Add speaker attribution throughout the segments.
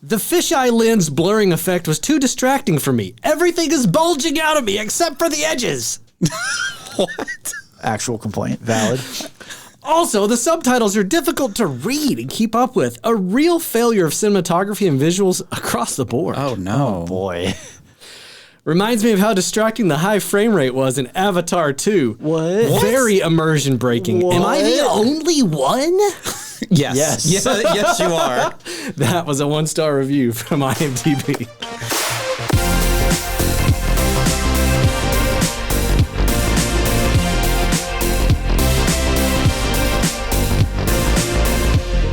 Speaker 1: The fisheye lens blurring effect was too distracting for me. Everything is bulging out of me except for the edges.
Speaker 2: What?
Speaker 3: Actual complaint. Valid.
Speaker 1: Also, the subtitles are difficult to read and keep up with. A real failure of cinematography and visuals across the board.
Speaker 2: Oh, no.
Speaker 3: Oh, boy.
Speaker 1: Reminds me of how distracting the high frame rate was in Avatar 2.
Speaker 3: What?
Speaker 1: Very immersion breaking. Am I the only one?
Speaker 2: Yes. Yes, you are.
Speaker 1: That was a 1-star review from IMDb.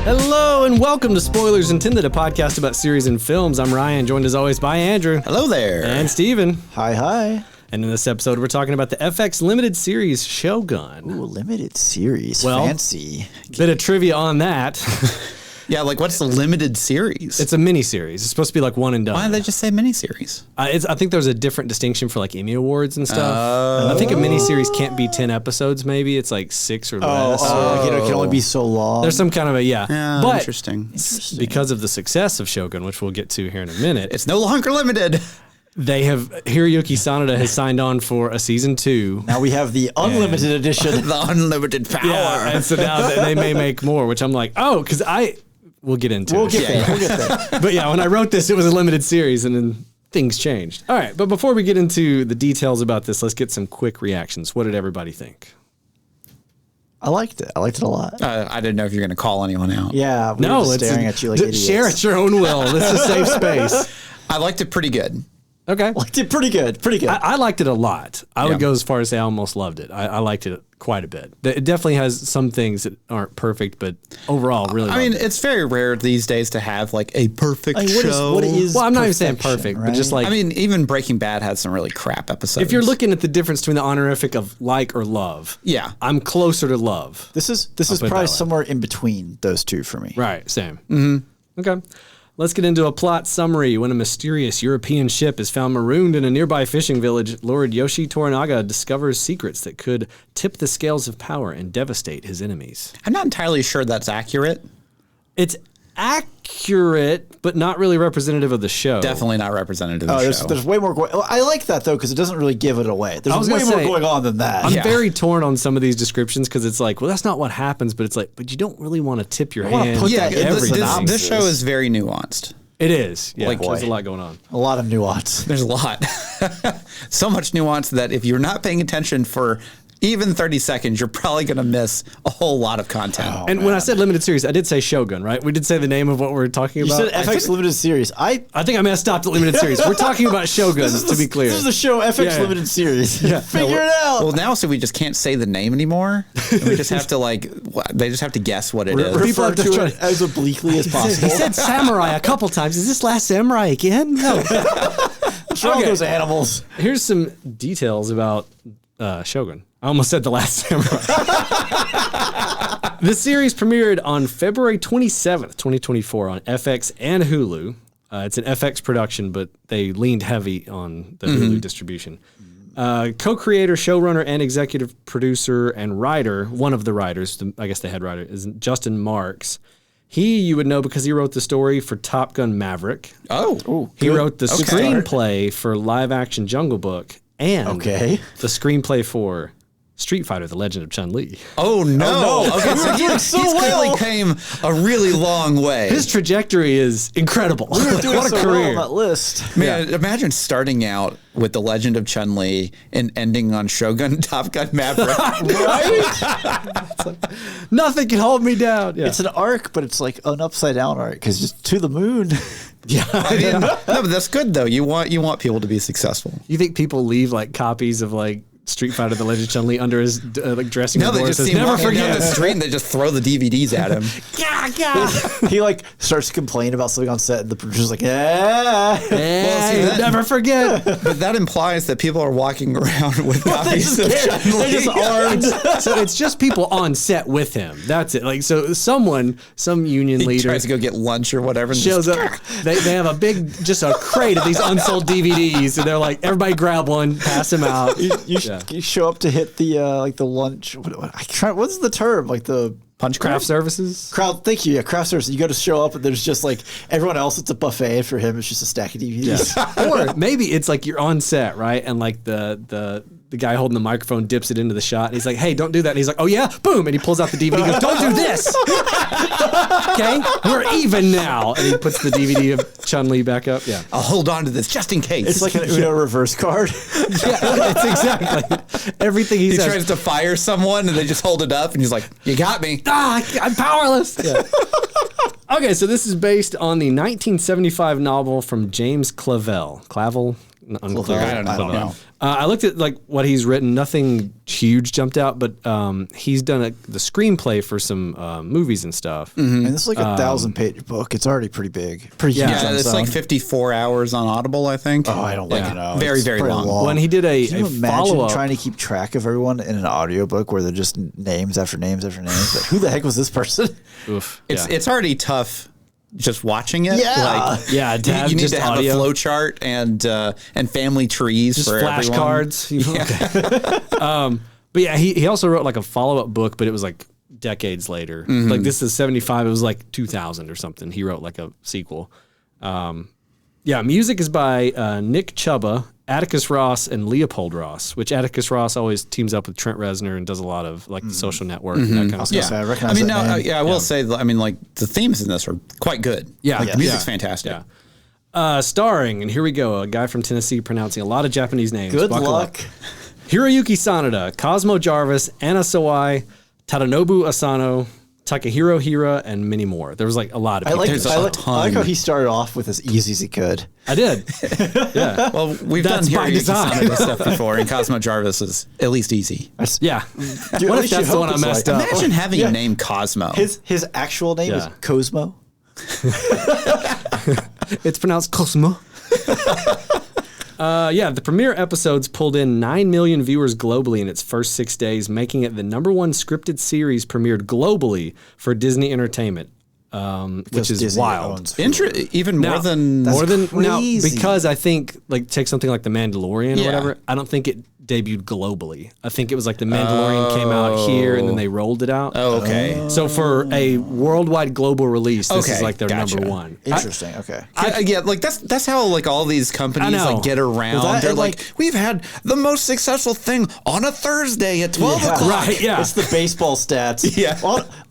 Speaker 1: Hello and welcome to Spoilers Intended, a podcast about series and films. I'm Ryan, joined as always by Andrew.
Speaker 2: Hello there.
Speaker 1: And Steven.
Speaker 3: Hi, hi.
Speaker 1: And in this episode, we're talking about the FX limited series Shogun.
Speaker 3: Ooh, limited series.
Speaker 1: Well,
Speaker 3: fancy.
Speaker 1: Bit of trivia on that.
Speaker 2: Yeah, like what's the limited series?
Speaker 1: It's a mini-series. It's supposed to be like one and done.
Speaker 2: Why did they just say miniseries?
Speaker 1: I think there's a different distinction for like Emmy Awards and stuff. I think a miniseries can't be 10 episodes maybe. It's like 6 or less.
Speaker 3: It can only be so long.
Speaker 1: There's some kind of a,
Speaker 2: Yeah,
Speaker 1: But
Speaker 2: interesting.
Speaker 1: because of the success of Shogun, which we'll get to here in a minute,
Speaker 2: It's no longer limited.
Speaker 1: they have, Hiroyuki Sanada has signed on for a season 2.
Speaker 3: Now we have the unlimited edition.
Speaker 2: The unlimited power.
Speaker 1: Yeah, and so now they may make more, which I'm like, because we'll get into it.
Speaker 3: We'll get there.
Speaker 1: But yeah, when I wrote this, it was a limited series, and then things changed. All right, but before we get into the details about this, let's get some quick reactions. What did everybody think?
Speaker 3: I liked it. I liked it a lot.
Speaker 2: I didn't know if you were going to call anyone out.
Speaker 3: Yeah, we were just staring at you like idiots.
Speaker 1: Share at your own will. This is a safe space.
Speaker 2: I liked it pretty good.
Speaker 1: Okay.
Speaker 3: Liked it pretty good. Pretty good.
Speaker 1: I liked it a lot. I would go as far as say I almost loved it. I liked it quite a bit. It definitely has some things that aren't perfect, but overall, really.
Speaker 2: I mean, it's very rare these days to have like a perfect show.
Speaker 3: What is
Speaker 1: well, I'm not even saying
Speaker 3: perfection,
Speaker 1: perfect,
Speaker 3: right?
Speaker 1: but just like
Speaker 2: I mean, even Breaking Bad had some really crap episodes.
Speaker 1: if you're looking at the difference between the honorific of like or love,
Speaker 2: Yeah.
Speaker 1: I'm closer to love.
Speaker 3: This is
Speaker 1: put it that
Speaker 3: probably
Speaker 1: way.
Speaker 3: somewhere in between those two for me.
Speaker 1: Right, same. Mm-hmm. Okay. Let's get into a plot summary. When a mysterious European ship is found marooned in a nearby fishing village, Lord Yoshi Toranaga discovers secrets that could tip the scales of power and devastate his enemies.
Speaker 2: I'm not entirely sure that's accurate.
Speaker 1: It's accurate, but not really representative of the show.
Speaker 2: Definitely not representative of
Speaker 3: Oh,
Speaker 2: the show.
Speaker 3: there's way more going. I like that though because it doesn't really give it away. There's
Speaker 1: was
Speaker 3: way
Speaker 1: gonna
Speaker 3: more
Speaker 1: say,
Speaker 3: going on than that.
Speaker 1: I'm very torn on some of these descriptions because it's like, well, that's not what happens, but it's like, but you don't really want to tip your
Speaker 3: wanna
Speaker 1: hand.
Speaker 3: put
Speaker 2: Yeah,
Speaker 3: that in
Speaker 2: this
Speaker 3: synopsis.
Speaker 2: show is very nuanced.
Speaker 1: It is. Yeah,
Speaker 2: Like,
Speaker 1: there's a
Speaker 3: boy.
Speaker 1: lot going on.
Speaker 3: A lot of nuance.
Speaker 2: There's a lot. So much nuance that if you're not paying attention for even 30 seconds, you're probably going to miss a whole lot of content.
Speaker 1: And when I said limited series, I did say Shogun, right? We did say the name of what we're talking
Speaker 3: You
Speaker 1: about.
Speaker 3: said FX limited series.
Speaker 1: I think I messed up the limited series. We're talking about Shogun, to be clear.
Speaker 3: This is the show FX
Speaker 1: Yeah.
Speaker 3: limited series. Figure it out.
Speaker 2: Well, now so we just can't say the name anymore. We just have to they just have to guess what it is.
Speaker 1: People
Speaker 3: Refer
Speaker 1: have to
Speaker 3: to
Speaker 1: try-
Speaker 3: it as obliquely as
Speaker 1: He
Speaker 3: possible.
Speaker 1: said samurai a couple times. Is this last samurai again? No.
Speaker 3: What's wrong with
Speaker 1: Okay.
Speaker 3: those animals?
Speaker 1: Here's some details about Shogun. I almost said The Last Samurai. The series premiered on February 27th, 2024 on FX and Hulu. It's an FX production, but they leaned heavy on the Hulu distribution. Co-creator, showrunner, and executive producer and writer, one of the writers, I guess the head writer, is Justin Marks. You would know because he wrote the story for Top Gun Maverick.
Speaker 2: Oh,
Speaker 1: He wrote the
Speaker 2: Okay.
Speaker 1: screenplay for live-action Jungle Book and the screenplay for Street Fighter: The Legend of Chun-Li.
Speaker 2: Oh no! Okay, so he's clearly came a really long way.
Speaker 1: His trajectory is incredible. What a
Speaker 3: so
Speaker 1: career!
Speaker 3: well on that list.
Speaker 2: Man, imagine starting out with The Legend of Chun-Li and ending on Shogun Top Gun Maverick.
Speaker 1: Nothing can hold me down. Yeah.
Speaker 3: It's an arc, but it's like an upside down arc because just to the moon.
Speaker 2: I mean, no, but that's good though. You want people to be successful.
Speaker 1: You think people leave like copies of like Street Fighter: The Legend of Chun-Li under his like dressing room
Speaker 2: No, they
Speaker 1: door?
Speaker 2: just
Speaker 1: Says,
Speaker 2: see him
Speaker 1: never
Speaker 2: walking down
Speaker 1: forget.
Speaker 2: the street and they just throw the DVDs at him.
Speaker 3: He like starts to complain about something on set, and the producer's like, "Yeah."
Speaker 1: Hey, never forget.
Speaker 2: But that implies that people are walking around with copies of Chun-Li.
Speaker 3: They just armed.
Speaker 1: So it's just people on set with him. That's it. Like so, some union
Speaker 2: He
Speaker 1: leader
Speaker 2: tries to go get lunch or whatever. And
Speaker 1: shows
Speaker 2: just,
Speaker 1: up. They have a big, just a crate of these unsold DVDs, and they're like, everybody grab one, pass them out.
Speaker 3: You show up to hit the like the lunch. What's the term? Like the
Speaker 2: Punch
Speaker 1: Craft
Speaker 2: card?
Speaker 1: services.
Speaker 3: Thank you. Yeah, craft service. You go to show up and there's just like everyone else. It's a buffet, and for him, it's just a stack of DVDs.
Speaker 1: Or maybe it's like you're on set, right? And like the guy holding the microphone dips it into the shot, and he's like, "Hey, don't do that." And he's like, "Oh yeah, boom!" And he pulls out the DVD. And goes, "Don't do this." Okay, we're even now. And he puts the DVD of Chun-Li back up. Yeah,
Speaker 2: I'll hold on to this just in case.
Speaker 3: It's like an Uno reverse card.
Speaker 1: yeah, it's exactly everything he
Speaker 2: he
Speaker 1: says.
Speaker 2: tries to fire someone, and they just hold it up, and he's like, "You got me."
Speaker 1: I'm powerless. Yeah. Okay, so this is based on the 1975 novel from James Clavell. Clavel? Unclear.
Speaker 2: I don't know.
Speaker 1: I looked at like what he's written. Nothing huge jumped out, but he's done the screenplay for some movies and stuff.
Speaker 3: And this is like a 1,000-page book. It's already pretty big. Pretty huge.
Speaker 2: Yeah,
Speaker 3: on its
Speaker 2: it's like
Speaker 3: own.
Speaker 2: 54 hours on Audible, I think.
Speaker 3: Oh, I don't like
Speaker 1: Yeah.
Speaker 3: it. No.
Speaker 2: Very,
Speaker 3: It's
Speaker 2: very
Speaker 3: pretty
Speaker 2: long.
Speaker 1: When he did a
Speaker 3: Can you imagine
Speaker 1: follow-up,
Speaker 3: trying to keep track of everyone in an audiobook where they're just names after names after names? Like, who the heck was this person?
Speaker 1: oof,
Speaker 2: It's already tough just watching it.
Speaker 3: Yeah.
Speaker 2: Like,
Speaker 1: yeah,
Speaker 2: you,
Speaker 1: to have
Speaker 2: you need
Speaker 1: just
Speaker 2: to have
Speaker 1: audio.
Speaker 2: a flow chart and family trees
Speaker 1: just
Speaker 2: for everyone.
Speaker 1: flashcards. But yeah, he also wrote like a follow-up book, but it was like decades later. Like this is 75. It was like 2000 or something. He wrote like a sequel. Yeah, music is by Nick Chuba, Atticus Ross, and Leopold Ross, which Atticus Ross always teams up with Trent Reznor and does a lot of like the Social Network and that kind of
Speaker 3: Yeah.
Speaker 1: stuff.
Speaker 3: I recognize that name.
Speaker 2: I will say, I mean, like the themes in this are quite good.
Speaker 1: Yeah.
Speaker 2: Like,
Speaker 1: Yeah.
Speaker 2: the music's
Speaker 1: Yeah.
Speaker 2: fantastic.
Speaker 1: Yeah. Starring, and here we go, a guy from Tennessee pronouncing a lot of Japanese names.
Speaker 3: Good
Speaker 1: Buckle
Speaker 3: luck.
Speaker 1: up. Hiroyuki Sanada, Cosmo Jarvis, Anna Sawai, Tadanobu Asano, Takahiro Hira, and many more. There was like a lot of
Speaker 3: I
Speaker 1: people.
Speaker 3: like,
Speaker 2: There's a
Speaker 3: I like
Speaker 2: ton.
Speaker 3: how he started off with as easy as he could.
Speaker 1: I did. Yeah.
Speaker 2: Well, we've
Speaker 1: That's
Speaker 2: done
Speaker 1: by
Speaker 2: Hiroyuki
Speaker 1: design.
Speaker 2: Sanada stuff before, and Cosmo Jarvis is at least easy.
Speaker 1: Yeah.
Speaker 3: Dude,
Speaker 1: What
Speaker 3: at
Speaker 1: if
Speaker 3: least you
Speaker 1: that's the
Speaker 3: hope
Speaker 1: one I
Speaker 3: it's
Speaker 1: messed
Speaker 3: like-
Speaker 1: up?
Speaker 2: Imagine having
Speaker 3: Yeah.
Speaker 2: a name Cosmo.
Speaker 3: His actual name is
Speaker 1: Yeah.
Speaker 3: Cosmo.
Speaker 1: It's pronounced Cosmo. Yeah, the premiere episodes pulled in 9 million viewers globally in its first 6 days, making it the #1 scripted series premiered globally for Disney Entertainment, which is
Speaker 3: Disney
Speaker 1: wild.
Speaker 3: owns Hulu.
Speaker 2: Even more
Speaker 1: Now-
Speaker 2: than
Speaker 1: More than now,
Speaker 3: crazy.
Speaker 1: because I think like take something like The Mandalorian or
Speaker 2: Yeah.
Speaker 1: whatever. I don't think it debuted globally. I think it was like The Mandalorian came out here and then they rolled it out.
Speaker 2: Oh, okay.
Speaker 1: So for a worldwide global release, this is
Speaker 2: Okay,
Speaker 1: like their
Speaker 2: gotcha.
Speaker 1: #1.
Speaker 3: Interesting. Okay.
Speaker 2: Yeah, like that's how like all these companies
Speaker 1: I know.
Speaker 2: like get around.
Speaker 3: Well, that-
Speaker 2: They're
Speaker 3: and,
Speaker 2: like, we've had the most successful thing on a Thursday at 12
Speaker 3: Yeah.
Speaker 2: o'clock.
Speaker 1: Right, yeah.
Speaker 3: It's the baseball stats.
Speaker 2: Yeah.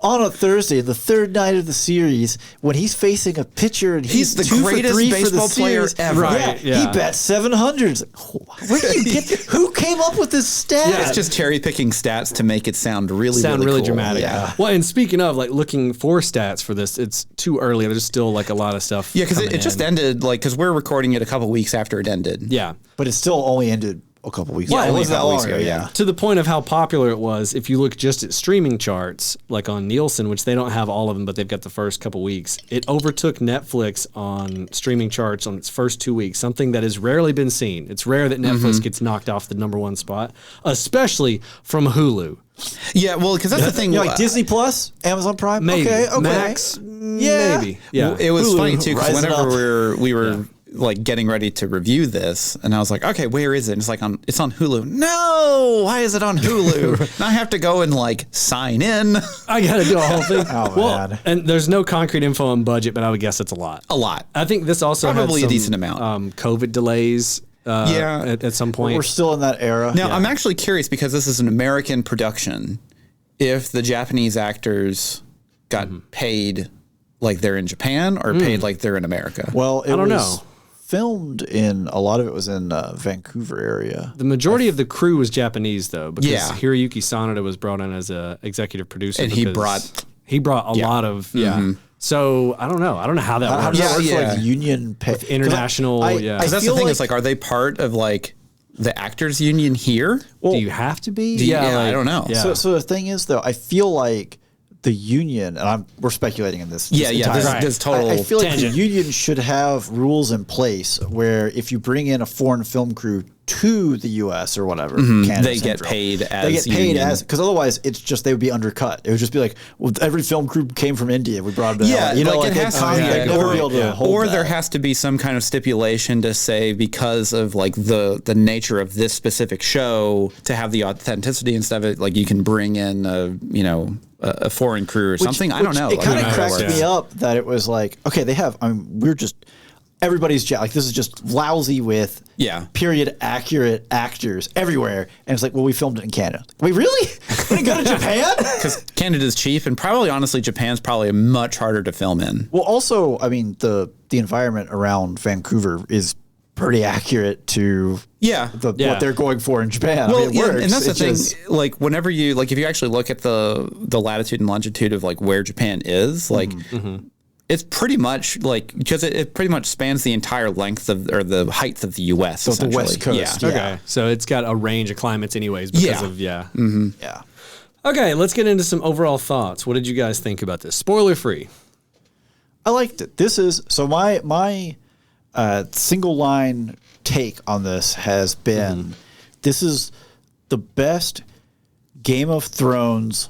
Speaker 3: On a Thursday, the third night of the series, when he's facing a pitcher and
Speaker 2: He's the
Speaker 3: 2 for
Speaker 2: greatest
Speaker 3: 3 for the
Speaker 2: baseball player
Speaker 3: series.
Speaker 2: ever.
Speaker 1: Right,
Speaker 3: Yeah,
Speaker 1: yeah.
Speaker 3: he bet 700. It's like, where do you get? Who came up with this stat?
Speaker 2: It's just cherry picking stats to make it sound really
Speaker 1: Really
Speaker 2: cool.
Speaker 1: dramatic.
Speaker 3: Yeah.
Speaker 1: Well, and speaking of like looking for stats for this, it's too early. There's still like a lot of stuff.
Speaker 2: Yeah, because
Speaker 1: coming
Speaker 2: it just
Speaker 1: in.
Speaker 2: ended like because we're recording it a couple weeks after it ended.
Speaker 1: Yeah.
Speaker 3: But it still only ended a couple weeks
Speaker 2: Yeah,
Speaker 3: ago. It
Speaker 2: only
Speaker 3: wasn't
Speaker 2: a
Speaker 3: that
Speaker 2: couple
Speaker 3: long
Speaker 2: weeks
Speaker 3: ago.
Speaker 2: ago,
Speaker 3: Yeah.
Speaker 1: To the point of how popular it was, if you look just at streaming charts, like on Nielsen, which they don't have all of them, but they've got the first couple weeks, it overtook Netflix on streaming charts on its first 2 weeks, something that has rarely been seen. It's rare that Netflix gets knocked off the #1 spot, especially from Hulu.
Speaker 2: Yeah, well, because that's the thing.
Speaker 3: You know, like Disney Plus, Amazon Prime.
Speaker 1: Maybe.
Speaker 3: Okay. Okay.
Speaker 1: Max,
Speaker 3: Yeah.
Speaker 1: maybe. Yeah.
Speaker 2: It was
Speaker 3: Hulu,
Speaker 2: funny too because
Speaker 3: rising
Speaker 2: whenever
Speaker 3: up.
Speaker 2: we were like getting ready to review this, and I was like, okay, where is it? And it's like it's on Hulu. No, why is it on Hulu? And I have to go and like sign in.
Speaker 1: I got to do a whole thing.
Speaker 3: Oh,
Speaker 1: well,
Speaker 3: man.
Speaker 1: and there's no concrete info on budget, but I would guess it's a lot.
Speaker 2: A lot.
Speaker 1: I think this also
Speaker 2: Probably a
Speaker 1: had some,
Speaker 2: decent amount.
Speaker 1: COVID delays.
Speaker 2: Yeah.
Speaker 1: At some point.
Speaker 3: We're still in that era.
Speaker 2: Now, I'm actually curious because this is an American production. If the Japanese actors got paid like they're in Japan or paid like they're in America.
Speaker 3: Well, it
Speaker 1: I don't
Speaker 3: was
Speaker 1: know.
Speaker 3: filmed in a lot of it was in Vancouver area.
Speaker 1: The majority of the crew was Japanese, though, because
Speaker 2: Yeah.
Speaker 1: Hiroyuki Sanada was brought in as a executive producer.
Speaker 2: And he
Speaker 1: because he brought a lot of So I don't know. I don't know how that
Speaker 3: How
Speaker 1: works.
Speaker 3: does that work for
Speaker 2: yeah.
Speaker 3: like union pay?
Speaker 1: international, yeah.
Speaker 2: Because that's the
Speaker 3: feel
Speaker 2: thing is like, are they part of like the actors union here?
Speaker 1: Do you have to be?
Speaker 2: yeah, I don't know.
Speaker 1: Yeah.
Speaker 3: So the thing is, though, I feel like the union, and we're speculating in this.
Speaker 2: Yeah, yeah.
Speaker 3: entire-
Speaker 2: This is total
Speaker 3: I feel like
Speaker 1: tangent.
Speaker 3: the union should have rules in place where if you bring in a foreign film crew to the U.S. or whatever, Canada,
Speaker 2: They get paid as union.
Speaker 3: because otherwise it's just they would be undercut. It would just be like, well, every film crew came from India. We brought them.
Speaker 2: Yeah,
Speaker 3: you know,
Speaker 2: like it has to be,
Speaker 3: they'd never be able to hold
Speaker 2: or
Speaker 3: that.
Speaker 2: there has to be some kind of stipulation to say because of like the nature of this specific show to have the authenticity and stuff. Like you can bring in a foreign crew or something. I don't know.
Speaker 3: It kind of cracked
Speaker 1: works.
Speaker 3: me up that it was like, okay, they have. we're just everybody's like this is just lousy with period accurate actors everywhere, and it's like, well, we filmed it in Canada. Wait, really? We didn't go to Japan?
Speaker 2: Because Canada's cheap, and probably honestly, Japan's probably much harder to film in.
Speaker 3: Well, also, I mean, the environment around Vancouver is pretty accurate to what they're going for in Japan.
Speaker 2: Well,
Speaker 3: I mean, it works.
Speaker 2: and that's the
Speaker 3: It's
Speaker 2: thing.
Speaker 3: just-
Speaker 2: Like, whenever you if you actually look at the latitude and longitude of like where Japan is, like. It's pretty much like because it pretty much spans the entire length of or the height of the U.S.
Speaker 3: So the West
Speaker 2: essentially.
Speaker 3: Coast.
Speaker 2: Yeah.
Speaker 1: Okay, so it's got a range of climates, anyways. Because of
Speaker 3: Yeah.
Speaker 1: Okay, let's get into some overall thoughts. What did you guys think about this? Spoiler free.
Speaker 3: I liked it. This is so my single line take on this has been this is the best Game of Thrones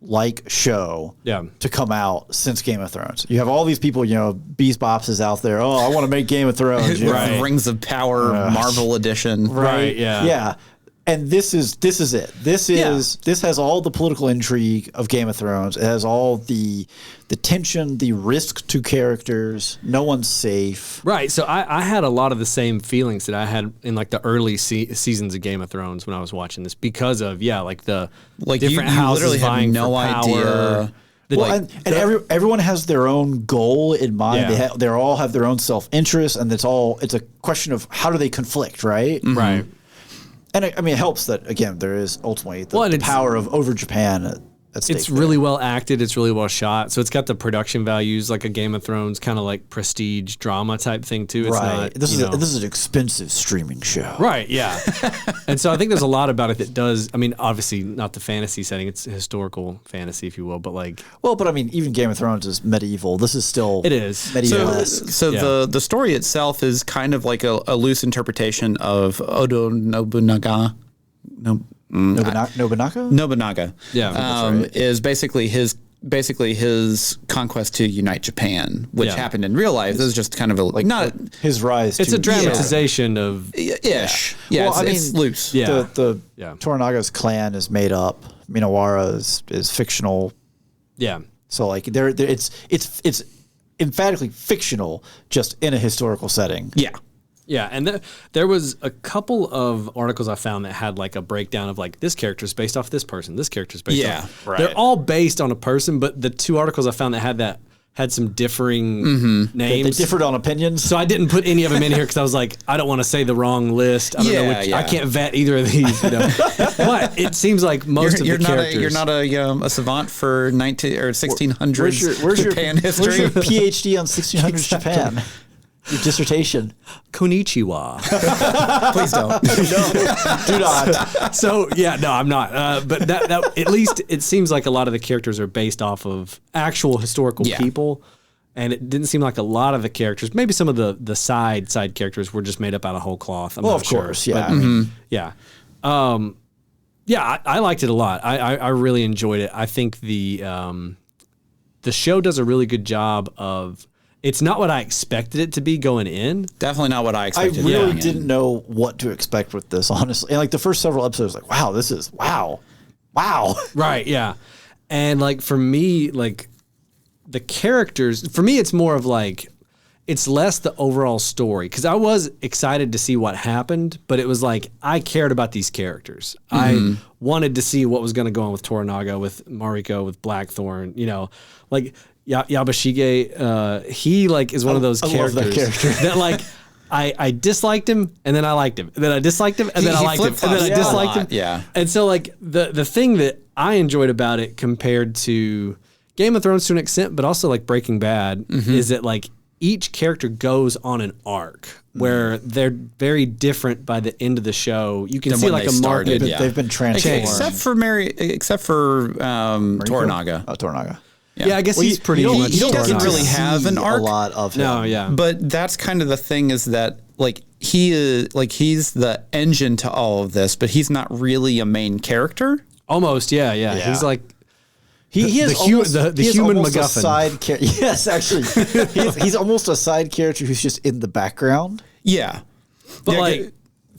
Speaker 3: like show to come out since Game of Thrones. You have all these people, Beast Bops is out there. Oh, I want to make Game of Thrones.
Speaker 2: Right. Rings of Power Marvel edition.
Speaker 1: Right, yeah.
Speaker 3: Yeah. And this is it. This has all the political intrigue of Game of Thrones. It has all the tension, the risk to characters. No one's safe.
Speaker 1: Right. So I had a lot of the same feelings that I had in like the early seasons of Game of Thrones when I was watching this because of the different
Speaker 2: you
Speaker 1: houses
Speaker 2: literally have
Speaker 1: vying
Speaker 2: no
Speaker 1: for power.
Speaker 2: idea.
Speaker 3: Everyone has their own goal in mind.
Speaker 1: Yeah.
Speaker 3: They all have their own self-interest, and it's a question of how do they conflict, right?
Speaker 1: Right.
Speaker 3: And I mean, it helps that again there is ultimately the power of over Japan at stake.
Speaker 1: It's really well acted. It's really well shot. So it's got the production values like a Game of Thrones kind of like prestige drama type thing too. It's not,
Speaker 3: this is an expensive streaming show.
Speaker 1: Right. Yeah. And so I think there's a lot about it that does. I mean, obviously not the fantasy setting. It's historical fantasy, if you will. But like,
Speaker 3: but I mean, even Game of Thrones is medieval. This is still
Speaker 1: it is
Speaker 3: medieval.
Speaker 2: So the story itself is kind of like a loose interpretation of Oda Nobunaga. Nobunaga.
Speaker 1: Yeah.
Speaker 2: Is basically his conquest to unite Japan, which happened in real life. This is just kind of
Speaker 3: his rise.
Speaker 1: It's a dramatization of
Speaker 2: ish. Yeah,
Speaker 3: well,
Speaker 2: it's loose.
Speaker 1: Yeah.
Speaker 3: The Toranaga's clan is made up. Minowara is fictional.
Speaker 1: Yeah.
Speaker 3: So like it's emphatically fictional, just in a historical setting.
Speaker 2: Yeah.
Speaker 1: Yeah, and there was a couple of articles I found that had like a breakdown of like this character's based off this person, this character's based off.
Speaker 3: Right.
Speaker 1: They're all based on a person, but the two articles I found that had some differing names.
Speaker 3: They differed on opinions.
Speaker 1: So I didn't put any of them in here because I was like, I don't want to say the wrong list. I don't know which. I can't vet either of these. But it seems like most of the characters.
Speaker 2: You're not a savant for 19 or 1600s
Speaker 3: Where's
Speaker 2: Japan history.
Speaker 3: Where's your PhD on 1600s Japan? Your dissertation.
Speaker 1: Konnichiwa.
Speaker 2: Please don't.
Speaker 3: No, do not.
Speaker 1: So I'm not. But that at least it seems like a lot of the characters are based off of actual historical people, and it didn't seem like a lot of the characters. Maybe some of the side characters were just made up out of whole cloth. I'm not sure.
Speaker 3: Course, yeah.
Speaker 1: But, I liked it a lot. I really enjoyed it. I think the show does a really good job of. It's not what I expected it to be going in.
Speaker 2: Definitely not what I
Speaker 3: I
Speaker 2: expected.
Speaker 3: really didn't know what to expect with this, honestly. And like the first several episodes, like, wow, this is wow.
Speaker 1: Right, yeah. And like for me, like the characters, for me, it's more of like, it's less the overall story. Because I was excited to see what happened, but it was like, I cared about these characters. I wanted to see what was going to go on with Toranaga, with Mariko, with Blackthorn, like Yabashige, he like is one of those characters
Speaker 3: love that character.
Speaker 1: that like I disliked him and then I liked him and then I disliked him and then I liked him and then I disliked him.
Speaker 2: Yeah.
Speaker 1: And so like the thing that I enjoyed about it compared to Game of Thrones to an extent, but also like Breaking Bad, is that like each character goes on an arc where they're very different by the end of the show. You can see like a market.
Speaker 3: They've been transformed.
Speaker 2: Except for Toranaga.
Speaker 3: Oh, Toranaga.
Speaker 1: Yeah, I guess he's pretty much.
Speaker 2: He doesn't really have an arc.
Speaker 3: A lot of him.
Speaker 1: No, yeah.
Speaker 2: But that's kind of the thing is that like he is like he's the engine to all of this, but he's not really a main character.
Speaker 1: Almost, yeah. He's like
Speaker 3: He is
Speaker 1: the human
Speaker 3: almost
Speaker 1: MacGuffin.
Speaker 3: a side character. Yes, actually, he's almost a side character who's just in the background.
Speaker 2: Yeah,
Speaker 1: but
Speaker 2: yeah,
Speaker 1: like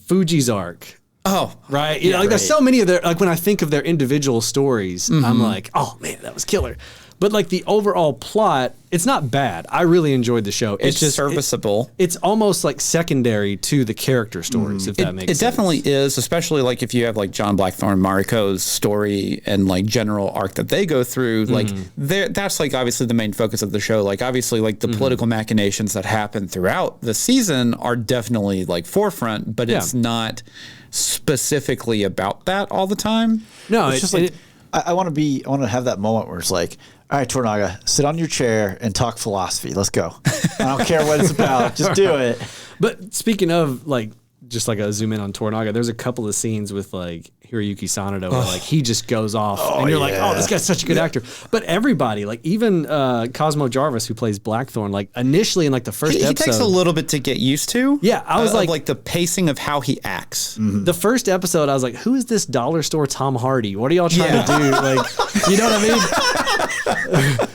Speaker 1: Fuji's arc.
Speaker 2: oh,
Speaker 1: Right. You know, like there's so many of their, like when I think of their individual stories, I'm like, oh man, that was killer. But like the overall plot, it's not bad. I really enjoyed the show.
Speaker 2: it's
Speaker 1: just
Speaker 2: serviceable.
Speaker 1: it's almost like secondary to the character stories, if that makes sense.
Speaker 2: It definitely is, especially like if you have like John Blackthorne, Mariko's story and like general arc that they go through, like that's like obviously the main focus of the show. Like obviously like the political machinations that happen throughout the season are definitely like forefront, but it's not specifically about that all the time.
Speaker 1: No,
Speaker 3: It's just like I want to have that moment where it's like, all right, Tornaga, sit on your chair and talk philosophy. Let's go. I don't care what it's about. Just do it.
Speaker 1: But speaking of like, just like a zoom in on Tornaga, there's a couple of scenes with like Hiroyuki Sanada where like he just goes off and you're like, oh, this guy's such a good actor. But everybody, like even Cosmo Jarvis, who plays Blackthorne, like initially in like the first episode.
Speaker 2: He takes a little bit to get used to.
Speaker 1: Yeah, I was
Speaker 2: like the pacing of how he acts.
Speaker 1: The first episode, I was like, who is this dollar store Tom Hardy? What are y'all trying to do? Like, you know what I mean?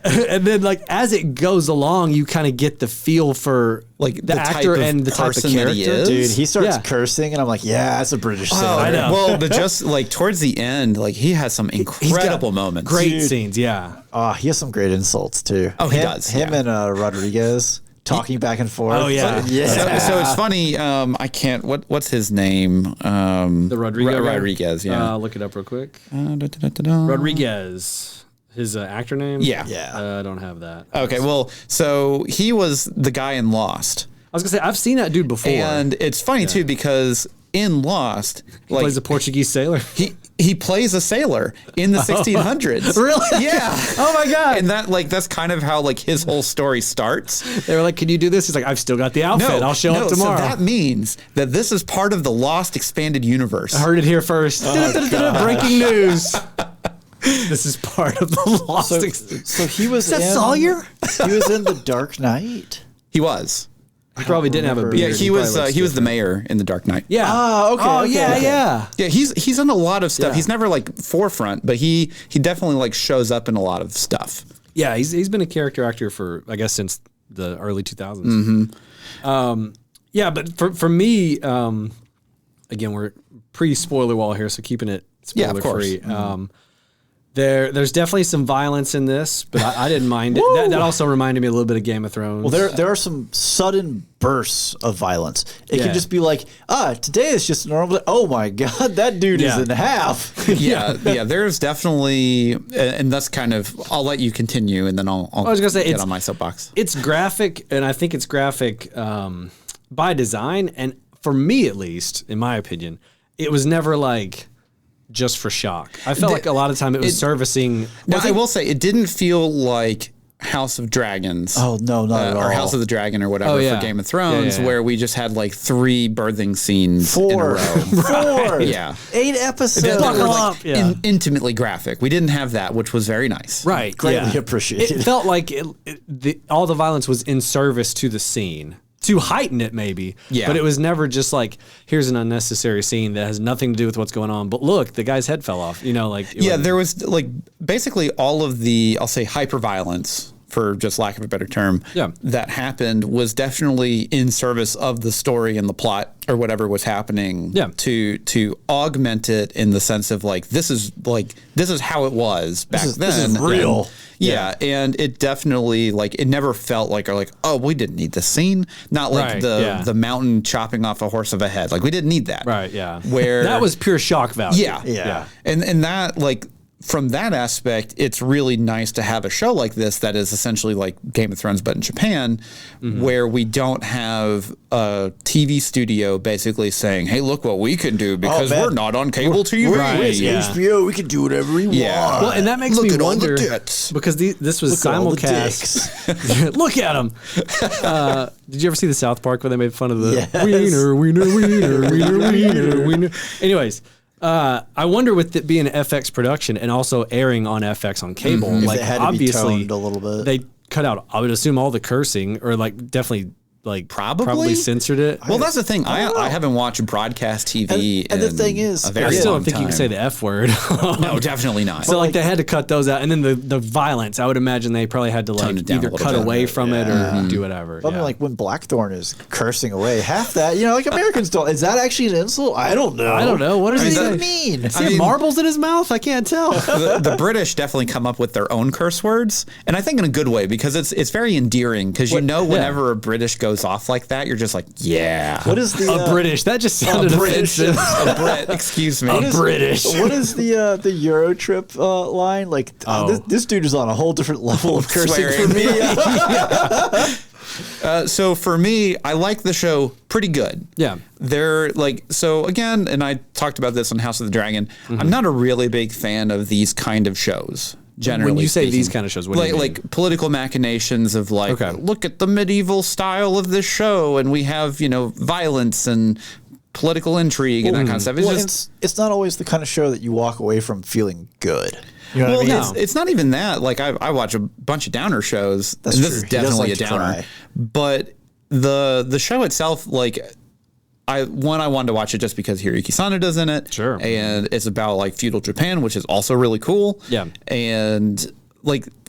Speaker 1: And then like as it goes along, you kind of get the feel for
Speaker 2: Like
Speaker 1: the actor and the type of
Speaker 2: person that
Speaker 1: character.
Speaker 2: he is.
Speaker 3: Dude, he starts
Speaker 1: Yeah.
Speaker 3: cursing, and I'm like, yeah, that's a British sailor.
Speaker 1: I know.
Speaker 2: Well, but just like towards the end, like he has some
Speaker 1: He's got
Speaker 2: incredible moments.
Speaker 1: Great
Speaker 3: Dude.
Speaker 1: scenes, yeah.
Speaker 3: He has some great insults, too.
Speaker 2: Oh, he does,
Speaker 3: Him
Speaker 2: yeah.
Speaker 3: and Rodriguez talking back and forth.
Speaker 1: Oh, yeah.
Speaker 2: So it's funny. I can't. What's his name?
Speaker 1: The Rodriguez. guy?
Speaker 2: Rodriguez. Yeah.
Speaker 1: Look it up real quick.
Speaker 2: Da-da-da-da-da.
Speaker 1: Rodriguez. His actor name?
Speaker 2: Yeah.
Speaker 3: Yeah.
Speaker 1: I don't have that.
Speaker 2: Okay. Well, so he was the guy in Lost,
Speaker 1: I was gonna say I've seen that dude before.
Speaker 2: and it's funny too because in Lost,
Speaker 1: He plays a Portuguese sailor.
Speaker 2: he plays a sailor in the 1600s.
Speaker 1: Really?
Speaker 2: Yeah.
Speaker 1: Oh my god!
Speaker 2: And that's kind of how like his whole story starts.
Speaker 1: They were like, "Can you do this?" He's like, "I've still got the outfit. I'll show up tomorrow."
Speaker 2: So that means that this is part of the Lost expanded universe.
Speaker 1: I heard it here first. Breaking news. This is part of the Lost.
Speaker 3: So he was
Speaker 1: Is that Sawyer?
Speaker 3: He was in The Dark Knight.
Speaker 2: He was.
Speaker 1: He probably didn't have a beard.
Speaker 2: Yeah, he was the mayor in The Dark Knight.
Speaker 1: Yeah.
Speaker 3: Ah, okay,
Speaker 1: Oh
Speaker 3: okay,
Speaker 1: yeah,
Speaker 3: okay.
Speaker 1: yeah.
Speaker 2: Yeah, he's in a lot of stuff.
Speaker 1: Yeah.
Speaker 2: He's never like forefront, but he definitely like shows up in a lot of stuff.
Speaker 1: Yeah, he's been a character actor for I guess since the early 2000s. Yeah, but for me, again, we're pre-spoiler wall here, so keeping it
Speaker 2: Yeah,
Speaker 1: spoiler
Speaker 2: of course.
Speaker 1: free. There's definitely some violence in this, but I didn't mind it. That also reminded me a little bit of Game of Thrones.
Speaker 3: Well, there are some sudden bursts of violence. It
Speaker 1: Yeah.
Speaker 3: can just be like, today is just normal. Oh my god, that dude is
Speaker 1: Yeah.
Speaker 3: in half.
Speaker 2: Yeah, there's definitely, and that's kind of. I'll let you continue, and then I'll
Speaker 1: I was gonna say,
Speaker 2: get
Speaker 1: it's-
Speaker 2: on my soapbox.
Speaker 1: It's graphic, and I think it's graphic by design. And for me, at least, in my opinion, it was never like just for shock. I felt like a lot of time it was servicing.
Speaker 2: Now, I will say it didn't feel like House of Dragons.
Speaker 3: Oh no, not at all.
Speaker 2: Or House of the Dragon or whatever
Speaker 1: yeah.
Speaker 2: for Game of Thrones,
Speaker 1: Yeah.
Speaker 2: where we just had like 3 birthing scenes in a
Speaker 3: Four.
Speaker 2: row.
Speaker 3: Four.
Speaker 2: Yeah.
Speaker 3: 8 episodes.
Speaker 2: That
Speaker 1: Buckle
Speaker 2: were,
Speaker 1: up.
Speaker 2: like
Speaker 1: Yeah.
Speaker 2: intimately graphic. We didn't have that, which was very nice.
Speaker 1: Right.
Speaker 3: Greatly
Speaker 1: yeah.
Speaker 3: appreciated.
Speaker 1: It felt like all the violence was in service to the scene. To heighten it, maybe.
Speaker 2: Yeah.
Speaker 1: But it was never just like, here's an unnecessary scene that has nothing to do with what's going on. But look, the guy's head fell off. You know, like.
Speaker 2: Yeah, there was like basically all of the, I'll say hyper violence, for just lack of a better term,
Speaker 1: Yeah.
Speaker 2: that happened was definitely in service of the story and the plot or whatever was happening.
Speaker 1: Yeah.
Speaker 2: To augment it in the sense of like this is how it was back then.
Speaker 3: this is real.
Speaker 2: And, yeah, and it definitely like it never felt like oh we didn't need this scene. Not like
Speaker 1: Right,
Speaker 2: the
Speaker 1: yeah.
Speaker 2: the mountain chopping off a horse of a head. Like we didn't need that.
Speaker 1: Right, yeah.
Speaker 2: Where
Speaker 1: that was pure shock value.
Speaker 2: yeah.
Speaker 3: Yeah.
Speaker 2: And that like from that aspect, it's really nice to have a show like this that is essentially like Game of Thrones, but in Japan, where we don't have a TV studio basically saying, "Hey, look what we can do because
Speaker 3: man.
Speaker 2: we're not on cable TV."
Speaker 1: Right,
Speaker 3: It's
Speaker 1: yeah.
Speaker 3: HBO. We can do whatever we
Speaker 2: Yeah.
Speaker 3: want.
Speaker 1: Well, and that makes
Speaker 2: Look
Speaker 1: me
Speaker 2: at all the
Speaker 1: wonder
Speaker 2: tits.
Speaker 1: because this was
Speaker 3: Look at all the
Speaker 1: simulcast. Look at them. Did you ever see the South Park where they made fun of the
Speaker 3: Yes.
Speaker 1: wiener, wiener? Anyways, I wonder with it being an FX production and also airing on FX on cable,
Speaker 3: If
Speaker 1: like
Speaker 3: it had to be
Speaker 1: obviously
Speaker 3: toned a little bit.
Speaker 1: they cut out. I would assume all the cursing or like definitely
Speaker 2: Probably
Speaker 1: censored it.
Speaker 2: Well, that's the thing. I haven't watched broadcast TV
Speaker 3: and the thing
Speaker 2: in
Speaker 3: is,
Speaker 2: a very
Speaker 1: I still
Speaker 2: long
Speaker 1: don't think
Speaker 2: time.
Speaker 1: you can say the F word.
Speaker 2: No, definitely not.
Speaker 1: So like they had to cut those out, and then the violence. I would imagine they probably had to
Speaker 2: Tone it down a
Speaker 1: either
Speaker 2: little
Speaker 1: cut
Speaker 2: bit.
Speaker 1: away from it or do whatever.
Speaker 3: I mean, like when Blackthorn is cursing away half that, like Americans don't. Is that actually an insult? I don't know.
Speaker 1: I don't know. What does
Speaker 3: What
Speaker 1: he
Speaker 3: does
Speaker 1: say?
Speaker 3: that mean?
Speaker 1: Does he have marbles in his mouth? I can't tell.
Speaker 2: The British definitely come up with their own curse words, and I think in a good way because it's very endearing. Because whenever a British goes off like that, you're just like, yeah.
Speaker 3: What is the
Speaker 1: A British? That just sounded offensive.
Speaker 2: A Brit, excuse me.
Speaker 1: A British.
Speaker 3: What is the Euro trip line? Like this dude is on a whole different level of cursing
Speaker 2: Swearing.
Speaker 3: for me.
Speaker 2: So for me, I like the show pretty good.
Speaker 1: Yeah.
Speaker 2: They're so again, and I talked about this on House of the Dragon. I'm not a really big fan of these kind of shows. Generally,
Speaker 1: When you say
Speaker 2: speaking.
Speaker 1: these kind of shows, what do you mean?
Speaker 2: Like political machinations of look at the medieval style of this show, and we have violence and political intrigue and that kind of stuff.
Speaker 3: It's not always the kind of show that you walk away from feeling good. You know what I mean?
Speaker 2: It's not even that. Like I watch a bunch of downer shows.
Speaker 3: That's
Speaker 2: and
Speaker 3: true.
Speaker 2: This is
Speaker 3: He does
Speaker 2: definitely
Speaker 3: like
Speaker 2: a
Speaker 3: to
Speaker 2: downer.
Speaker 3: cry.
Speaker 2: But the show itself, I wanted to watch it just because Hiroyuki Sanada's in it.
Speaker 1: Sure.
Speaker 2: And it's about feudal Japan, which is also really cool.
Speaker 1: Yeah.
Speaker 2: And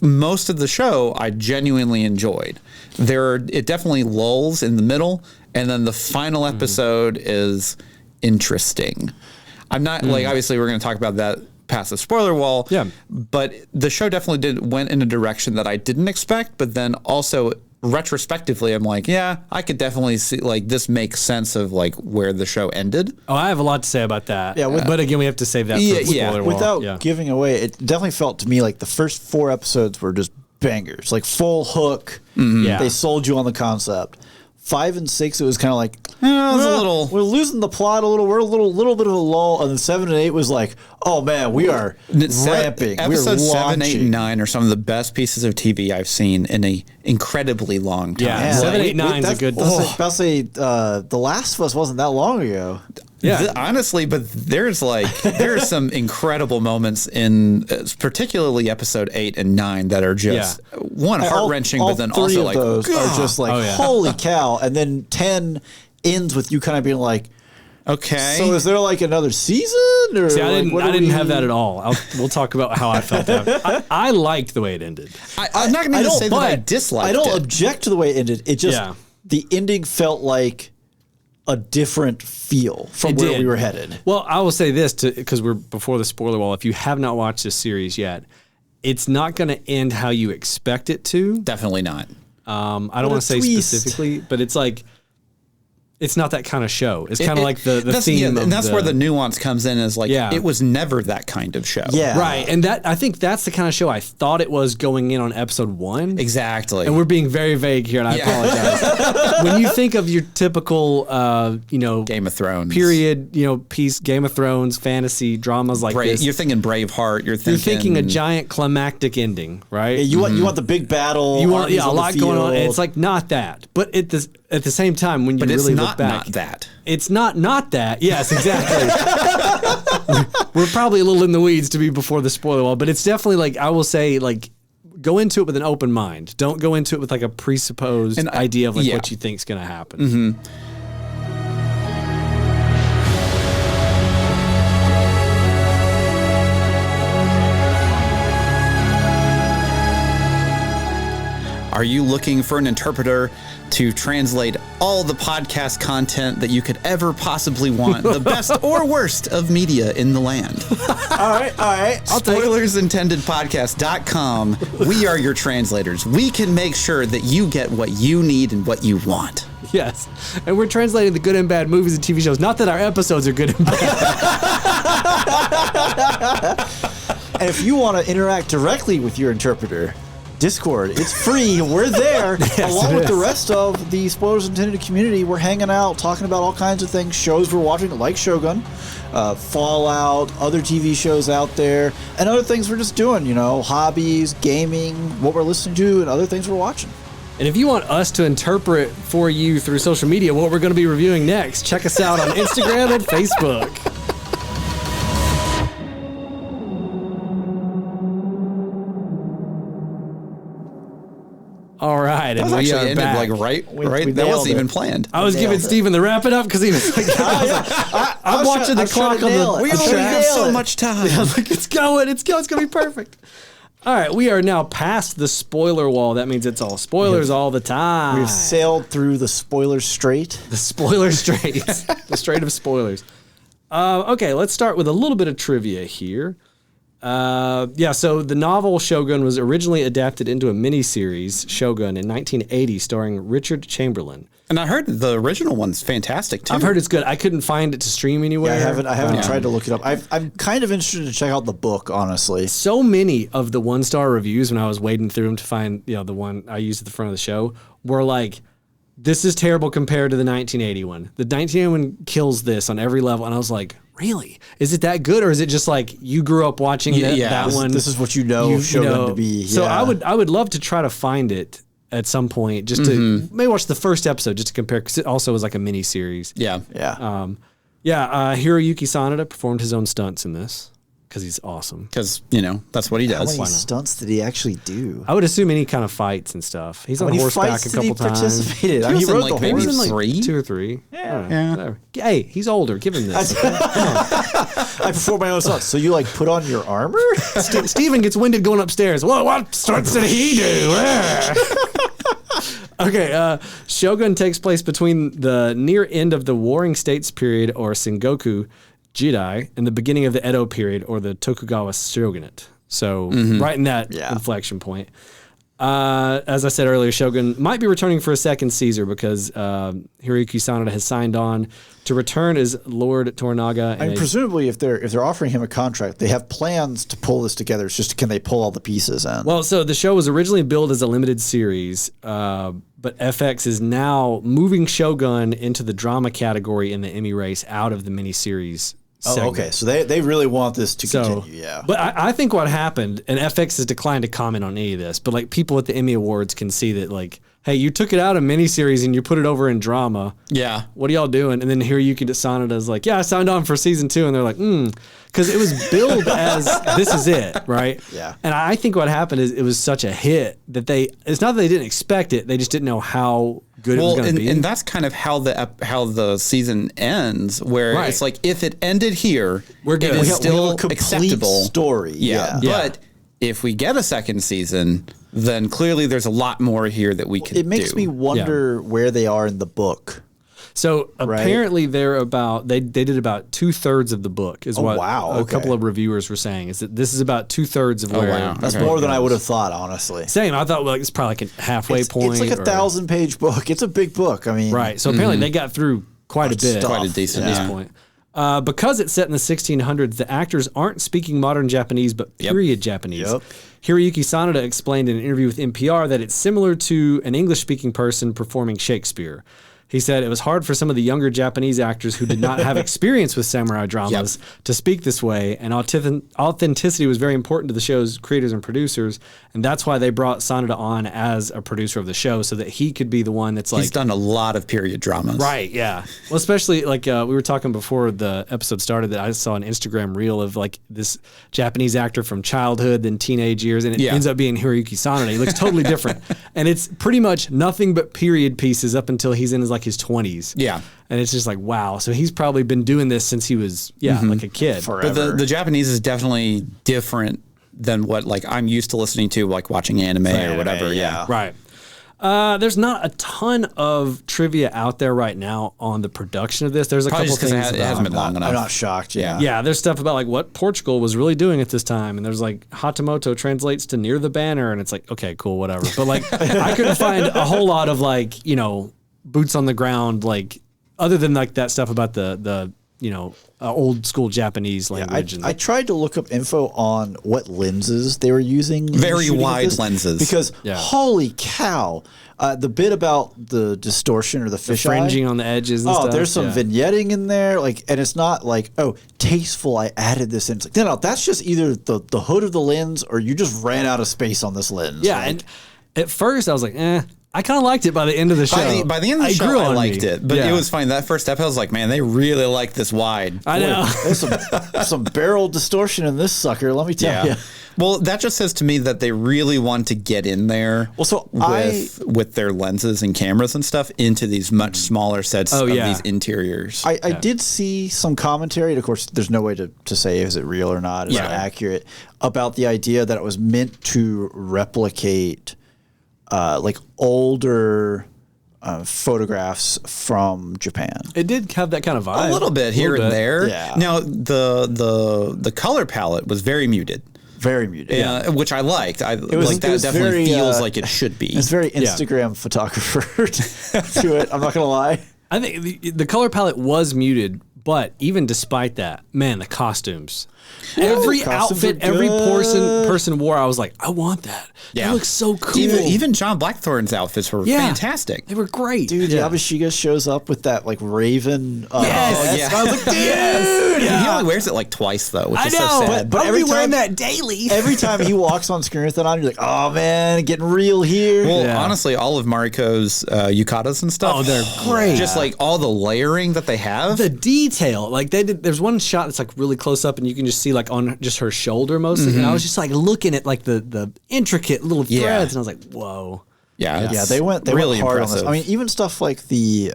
Speaker 2: most of the show I genuinely enjoyed. It definitely lulls in the middle, and then the final episode is interesting. I'm not obviously we're going to talk about that past the spoiler wall.
Speaker 1: Yeah.
Speaker 2: But the show definitely went in a direction that I didn't expect, but then also retrospectively, I'm like, yeah, I could definitely see this makes sense of where the show ended.
Speaker 1: Oh, I have a lot to say about that.
Speaker 3: Yeah,
Speaker 1: but again, we have to save that for the spoiler wall.
Speaker 3: Without giving away, it definitely felt to me like the first 4 episodes were just bangers, like full hook.
Speaker 1: Yeah.
Speaker 3: They sold you on the concept. 5 and 6, it was kind of like,
Speaker 2: it was a little.
Speaker 3: we're losing the plot a little. We're a little bit of a lull, and then 7 and 8 was like, oh man, we are ramping.
Speaker 2: Episodes
Speaker 3: we're
Speaker 2: 7, 8,
Speaker 3: launching.
Speaker 2: and 9 are some of the best pieces of TV I've seen in a incredibly long time.
Speaker 1: Yeah. 7, 8, 9 is a good.
Speaker 3: I'll say The Last of Us wasn't that long ago.
Speaker 1: Yeah.
Speaker 2: Honestly, but there's some incredible moments in particularly episode 8 and 9 that are just heart wrenching, but then
Speaker 3: all
Speaker 2: also
Speaker 3: three of those are just holy cow. And then 10 ends with you kind of being like,
Speaker 2: okay.
Speaker 3: so is there another season? Or
Speaker 1: See, I didn't have that at all. We'll talk about how I felt. I liked the way it ended.
Speaker 2: I'm not going to say that I disliked it.
Speaker 3: I don't object to the way it ended. It just the ending felt like a different feel from where we were headed.
Speaker 1: Well, I will say this because we're before the spoiler wall. If you have not watched this series yet, it's not going to end how you expect it to.
Speaker 2: Definitely not.
Speaker 1: I don't want to say specifically, but it's it's not that kind of show. It's kind of like the theme.
Speaker 2: And that's where the nuance comes in is it was never that kind of show.
Speaker 3: Yeah.
Speaker 1: Right. And I think that's the kind of show I thought it was going in on episode 1.
Speaker 2: Exactly.
Speaker 1: And we're being very vague here, and I apologize. When you think of your typical,
Speaker 2: Game of Thrones
Speaker 1: period, piece, Game of Thrones, fantasy dramas like this,
Speaker 2: you're thinking Braveheart. You're
Speaker 1: thinking a giant climactic ending, right?
Speaker 3: Yeah, you want the big battle.
Speaker 1: You want
Speaker 3: a
Speaker 1: lot going on. And it's not that, but at the same time, when you really look back, it's not that. Yes, exactly. We're probably a little in the weeds to be before the spoiler wall, but it's definitely I will say go into it with an open mind. Don't go into it with a presupposed idea of what you think is going to happen.
Speaker 2: Mm-hmm. Are you looking for an interpreter to translate all the podcast content that you could ever possibly want, the best or worst of media in the land?
Speaker 3: All right.
Speaker 2: SpoilersIntendedPodcast.com. We are your translators. We can make sure that you get what you need and what you want.
Speaker 1: Yes. And we're translating the good and bad movies and TV shows. Not that our episodes are good and bad.
Speaker 3: And if you want to interact directly with your interpreter, Discord, it's free. We're there. Along with the rest of the Spoilers Intended community, we're hanging out, talking about all kinds of things, shows we're watching, like Shogun, Fallout, other TV shows out there, and other things we're just doing, hobbies, gaming, what we're listening to, and other things we're watching.
Speaker 1: And if you want us to interpret for you through social media what we're going to be reviewing next, check us out on Instagram and Facebook. All right. right,
Speaker 2: That
Speaker 1: and
Speaker 2: was
Speaker 1: we
Speaker 2: actually
Speaker 1: are
Speaker 2: ended
Speaker 1: back.
Speaker 2: like right.
Speaker 3: We
Speaker 2: That
Speaker 3: nailed
Speaker 2: wasn't
Speaker 3: it.
Speaker 2: even planned.
Speaker 1: I was giving
Speaker 3: Nailed it.
Speaker 1: Steven the wrap it up because he was like, I'm watching the clock on the.
Speaker 2: We only have so much time.
Speaker 1: I was like, it's going, it's going to be perfect. All right, we are now past the spoiler wall. That means it's all spoilers all the time.
Speaker 3: We've sailed through the spoiler strait.
Speaker 1: The spoiler strait. The strait of spoilers. Okay, let's start with a little bit of trivia here. So the novel Shogun was originally adapted into a miniseries, Shogun, in 1980, starring Richard Chamberlain.
Speaker 2: And I heard the original one's fantastic too.
Speaker 1: I've heard it's good. I couldn't find it to stream anywhere.
Speaker 3: I haven't tried to look it up. I'm kind of interested to check out the book, honestly.
Speaker 1: So many of the 1-star reviews when I was wading through them to find, the one I used at the front of the show were like, this is terrible compared to the 1980 one. The 1981 kills this on every level. And I was like, really? Is it that good? Or is it just like you grew up watching that one?
Speaker 3: This is what you know Shogun to be.
Speaker 1: So
Speaker 3: yeah.
Speaker 1: I would love to try to find it at some point, just to maybe watch the first episode just to compare, because it also was like a mini series.
Speaker 2: Yeah.
Speaker 1: Hiroyuki Sanada performed his own stunts in this because he's awesome.
Speaker 2: Because, that's what he
Speaker 3: How
Speaker 2: does.
Speaker 3: many stunts did he actually do?
Speaker 1: I would assume any kind of fights and stuff. He's on horseback a couple times.
Speaker 3: Participated?
Speaker 2: He
Speaker 3: He
Speaker 2: was in,
Speaker 3: rode
Speaker 2: like,
Speaker 3: the
Speaker 2: maybe
Speaker 3: horse.
Speaker 2: in, like, 3?
Speaker 1: 2 or 3.
Speaker 3: Yeah.
Speaker 1: Whatever. Hey, he's older. Give him this.
Speaker 3: I perform my own stunts. So you put on your armor?
Speaker 1: Steven gets winded going upstairs. Well, what stunts did he do? Okay, Shogun takes place between the near end of the Warring States period, or Sengoku Jidai, and the beginning of the Edo period, or the Tokugawa shogunate. So right in that inflection point. As I said earlier, Shogun might be returning for a second Caesar because Hiroyuki Sanada has signed on to return as Lord Toranaga.
Speaker 3: I mean, presumably, if they're offering him a contract, they have plans to pull this together. It's just, can they pull all the pieces in?
Speaker 1: Well, so the show was originally billed as a limited series, but FX is now moving Shogun into the drama category in the Emmy race out of the miniseries.
Speaker 3: Oh, okay. So they really want this to continue, yeah.
Speaker 1: But I think what happened, and FX has declined to comment on any of this, but people at the Emmy Awards can see that hey, you took it out of miniseries and you put it over in drama.
Speaker 2: Yeah.
Speaker 1: What are y'all doing? And then Hiroyuki Sanada's like, yeah, I signed on for season 2. And they're like, because it was billed as this is it, right?
Speaker 3: Yeah.
Speaker 1: And I think what happened is it was such a hit that it's not that they didn't expect it, they just didn't know how good it was going to be.
Speaker 2: And that's kind of how the season ends, where it's like, if it ended here,
Speaker 1: we're good.
Speaker 2: It is
Speaker 3: We have
Speaker 2: still
Speaker 3: a complete
Speaker 2: acceptable
Speaker 3: story. Yeah.
Speaker 2: But if we get a second season, then clearly there's a lot more here that we can do.
Speaker 3: It makes me wonder where they are in the book.
Speaker 1: So apparently they did about 2/3 of the book is what a couple of reviewers were saying, is that this is about 2/3 of where.
Speaker 2: Wow.
Speaker 3: That's more than I would have thought, honestly.
Speaker 1: Same. I thought it's probably like a halfway point.
Speaker 3: It's like a 1,000-page book. It's a big book. I mean,
Speaker 1: right. So apparently they got through quite a bit.
Speaker 3: Stuff.
Speaker 2: Quite a decent
Speaker 1: at this point. Because it's set in the 1600s, the actors aren't speaking modern Japanese, but period Japanese.
Speaker 3: Yep.
Speaker 1: Hiroyuki Sanada explained in an interview with NPR that it's similar to an English-speaking person performing Shakespeare. He said it was hard for some of the younger Japanese actors who did not have experience with samurai dramas to speak this way, and authenticity was very important to the show's creators and producers, and that's why they brought Sanada on as a producer of the show, so that he could be the one that's
Speaker 2: He's done a lot of period dramas.
Speaker 1: Right, yeah. Well, especially we were talking before the episode started that I saw an Instagram reel of this Japanese actor from childhood, then teenage years, and it ends up being Hiroyuki Sanada. He looks totally different. And it's pretty much nothing but period pieces up until he's in his 20s.
Speaker 2: Yeah.
Speaker 1: And it's just wow. So he's probably been doing this since he was, like a kid.
Speaker 3: Forever.
Speaker 2: But the Japanese is definitely different than what I'm used to listening to, watching anime or whatever. Yeah.
Speaker 1: Right. There's not a ton of trivia out there right now on the production of this. There's a couple things.
Speaker 2: It hasn't been long enough.
Speaker 3: I'm not shocked. Yeah.
Speaker 1: Yeah, there's stuff about what Portugal was really doing at this time, and there's Hatamoto translates to near the banner, and it's okay, cool, whatever. But I couldn't find a whole lot of boots on the ground, other than that stuff about the old school Japanese language.
Speaker 3: I tried to look up info on what lenses they were using.
Speaker 2: Very wide lenses.
Speaker 3: Because holy cow, the bit about the distortion or the fisheye,
Speaker 1: fringing on the edges and stuff.
Speaker 3: There's some vignetting in there, and it's not tasteful, I added this in. It's no, that's just either the hood of the lens or you just ran out of space on this lens.
Speaker 1: Yeah, and at first I was I kind of liked it by the end of the show.
Speaker 2: By the end of the show, I liked it. But it was fine. That first episode, I was like, man, they really like this wide.
Speaker 1: I know.
Speaker 3: There's some barrel distortion in this sucker, let me tell you.
Speaker 2: Well, that just says to me that they really want to get in there with their lenses and cameras and stuff into these much smaller sets of these interiors.
Speaker 3: I did see some commentary, and of course, there's no way to say is it real or not, is it accurate, about the idea that it was meant to replicate like older photographs from Japan.
Speaker 1: It did have that kind of vibe.
Speaker 2: A little bit here and there.
Speaker 3: Yeah.
Speaker 2: Now, the color palette was very muted.
Speaker 3: Very muted.
Speaker 2: Which I liked. That definitely
Speaker 3: very,
Speaker 2: feels like it should be.
Speaker 3: It's very Instagram photographer to it. I'm not going to lie.
Speaker 1: I think the color palette was muted, but even despite that, man, the costumes. Every outfit, every person wore, I was like, I want that. Yeah. That looks so cool.
Speaker 2: Even John Blackthorne's outfits were fantastic.
Speaker 1: They were great.
Speaker 3: Dude, Yabashiga shows up with that like raven.
Speaker 1: Yes. I was like, dude.
Speaker 2: He only wears it like twice though, which is so sad.
Speaker 1: But every time wearing that daily.
Speaker 3: Every time he walks on screen with it on, you're like, oh man, getting real here.
Speaker 2: Well, honestly, all of Mariko's yukatas and stuff.
Speaker 1: Oh, they're great.
Speaker 2: Just like all the layering that they have.
Speaker 1: The detail. Like there's one shot that's like really close up and you can just see like on just her shoulder mostly. And I was just like looking at like the intricate little threads and I was like, whoa.
Speaker 2: Yeah,
Speaker 3: they went
Speaker 2: really
Speaker 3: hard
Speaker 2: impressive.
Speaker 3: on this. I mean, even stuff like the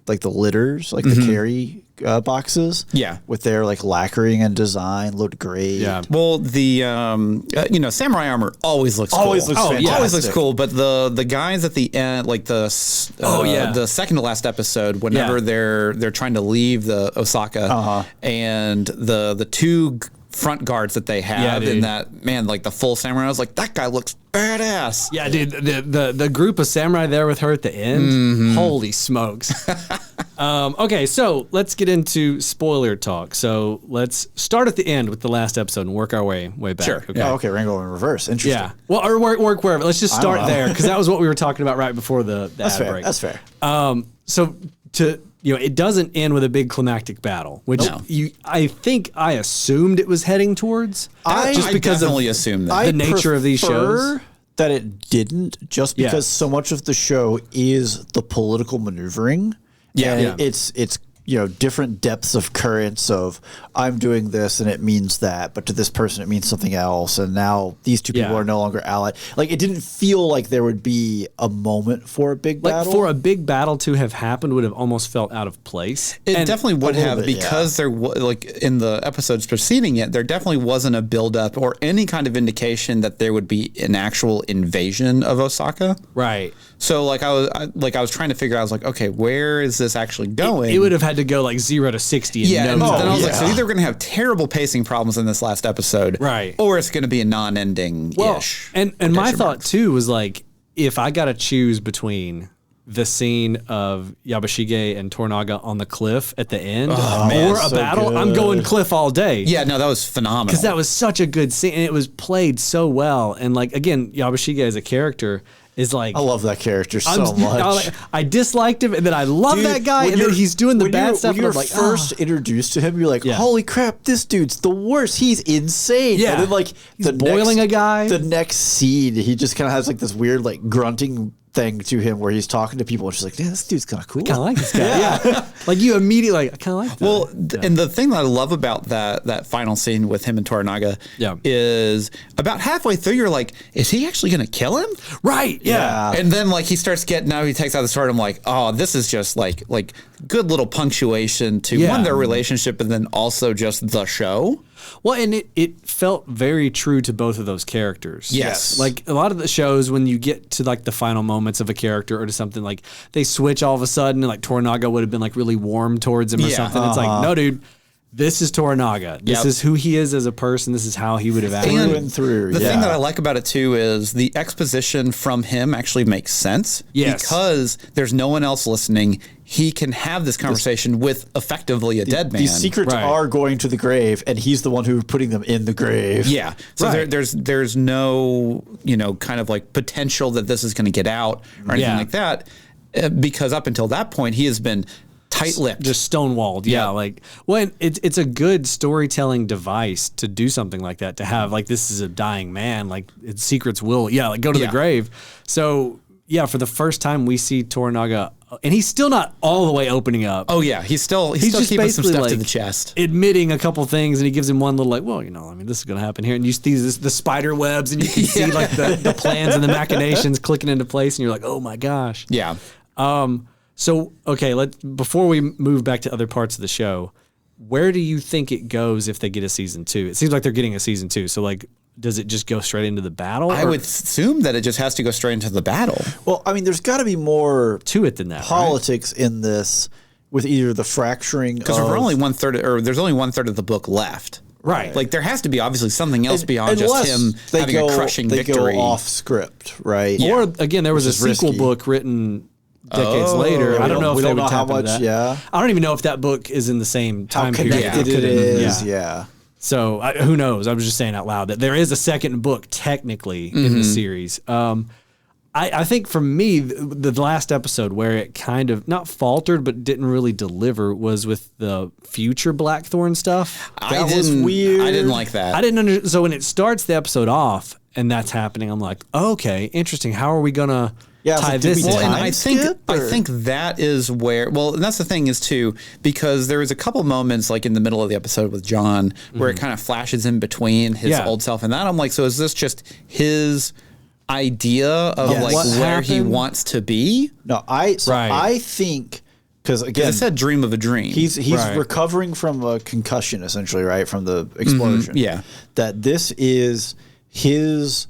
Speaker 3: litters, like the carry boxes.
Speaker 2: Yeah,
Speaker 3: with their like lacquering and design looked great.
Speaker 2: Yeah. Well, the samurai armor always looks cool.
Speaker 3: Always looks fantastic.
Speaker 2: Always looks cool. But the guys at the end, like the second to last episode, whenever they're trying to leave the Osaka, and the two front guards that they have in that, man, like the full samurai, I was like, that guy looks badass.
Speaker 1: Yeah, dude, the group of samurai there with her at the end, holy smokes. Okay, so let's get into spoiler talk. So let's start at the end with the last episode and work our way back.
Speaker 3: Sure.
Speaker 1: Okay.
Speaker 3: Oh, okay, we're going to go in reverse. Interesting.
Speaker 1: Yeah. Well, or work wherever. Let's just start there because that was what we were talking about right before the ad break.
Speaker 3: That's fair.
Speaker 1: So it doesn't end with a big climactic battle, which I think I assumed it was heading towards.
Speaker 2: I definitely assumed that.
Speaker 1: The nature of these shows.
Speaker 3: That it didn't, just because so much of the show is the political maneuvering. It's different depths of currents of I'm doing this and it means that, but to this person it means something else, and now these two people are no longer allied. Like, it didn't feel like there would be a moment for a big battle.
Speaker 1: For a big battle to have happened would have almost felt out of place.
Speaker 2: It definitely would have, because there like in the episodes preceding it, there definitely wasn't a buildup or any kind of indication that there would be an actual invasion of Osaka.
Speaker 1: Right.
Speaker 2: So like I was trying to figure out, I was like, okay, where is this actually going?
Speaker 1: It would have had to go like 0 to 60 in
Speaker 2: and
Speaker 1: no time.
Speaker 2: Then I was like, so either we're going to have terrible pacing problems in this last episode,
Speaker 1: right,
Speaker 2: or it's going to be a non-ending-ish.
Speaker 1: And my thought too was like, if I got to choose between the scene of Yabashige and Toranaga on the cliff at the end or a battle, good. I'm going cliff all day.
Speaker 2: Yeah, no, that was phenomenal.
Speaker 1: Because that was such a good scene and it was played so well. And like, again, Yabashige as a character is like,
Speaker 3: I love that character so much.
Speaker 1: I disliked him and then I love that guy and then he's doing the bad stuff.
Speaker 3: When you're like, first introduced to him, you're like, holy crap, this dude's the worst. He's insane.
Speaker 1: Yeah.
Speaker 3: And then like
Speaker 1: he's boiling a guy.
Speaker 3: The next scene, he just kind of has like this weird like grunting thing to him where he's talking to people and she's like, yeah, this dude's kind of cool.
Speaker 1: I kind of like this guy. Like you immediately like, I kind of like that.
Speaker 2: Well, and the thing that I love about that final scene with him and Toranaga is about halfway through, you're like, is he actually going to kill him?
Speaker 1: Right. Yeah.
Speaker 2: And then like he starts now he takes out the sword. I'm like, oh, this is just like good little punctuation to one, their relationship, and then also just the show.
Speaker 1: Well, and it felt very true to both of those characters.
Speaker 2: Yes.
Speaker 1: Like a lot of the shows, when you get to like the final moments of a character or to something, like they switch all of a sudden and like Toranaga would have been like really warm towards him or something. It's like, no, dude, this is Toranaga. This is who he is as a person. This is how he would have acted.
Speaker 3: Through and through.
Speaker 2: The thing that I like about it too is the exposition from him actually makes sense.
Speaker 1: Yes.
Speaker 2: Because there's no one else listening. He can have this conversation with effectively a dead man.
Speaker 3: These secrets are going to the grave, and he's the one who's putting them in the grave.
Speaker 2: Yeah. So there's no kind of like potential that this is going to get out or anything like that, because up until that point he has been tight-lipped,
Speaker 1: just stonewalled. Like when it's a good storytelling device to do something like that, to have like, this is a dying man, like its secrets will go to the grave. So for the first time we see Toranaga, and he's still not all the way opening up.
Speaker 2: Oh yeah, he's still keeping some stuff to the chest,
Speaker 1: admitting a couple things, and he gives him one little like, well, this is going to happen here, and you see the spider webs, and you can see like the plans and the machinations clicking into place, and you're like, oh my gosh.
Speaker 2: Yeah.
Speaker 1: So okay, before we move back to other parts of the show, where do you think it goes if they get a season 2? It seems like they're getting a season 2. So like, does it just go straight into the battle?
Speaker 2: I would assume that it just has to go straight into the battle.
Speaker 3: Well, I mean, there's got to be more
Speaker 1: to it than that.
Speaker 3: Politics in this, with either the fracturing
Speaker 2: because there's only 1/3, or there's only 1/3 of the book left.
Speaker 1: Right.
Speaker 2: Like there has to be obviously something else beyond just him having a crushing victory.
Speaker 3: They go off script, right?
Speaker 1: Yeah. Or again, there was a sequel book written decades later. I don't know if they would tap into that.
Speaker 3: Yeah.
Speaker 1: I don't even know if that book is in the same time period.
Speaker 3: How connected it is. Yeah.
Speaker 1: So who knows? I was just saying out loud that there is a second book technically in the series. I think for me, the last episode where it kind of not faltered but didn't really deliver was with the future Blackthorn stuff.
Speaker 3: That was weird.
Speaker 2: I didn't like that.
Speaker 1: I didn't understand. So when it starts the episode off and that's happening, I'm like, okay, interesting. How are we gonna tie this in?
Speaker 2: And I think that is where, well, and that's the thing is too, because there was a couple moments like in the middle of the episode with John where it kind of flashes in between his old self and that. I'm like, so is this just his idea of like where he wants to be?
Speaker 3: No, I think, because again,
Speaker 2: it said dream of a dream.
Speaker 3: He's recovering from a concussion essentially, right, from the explosion.
Speaker 2: Yeah,
Speaker 3: that this is his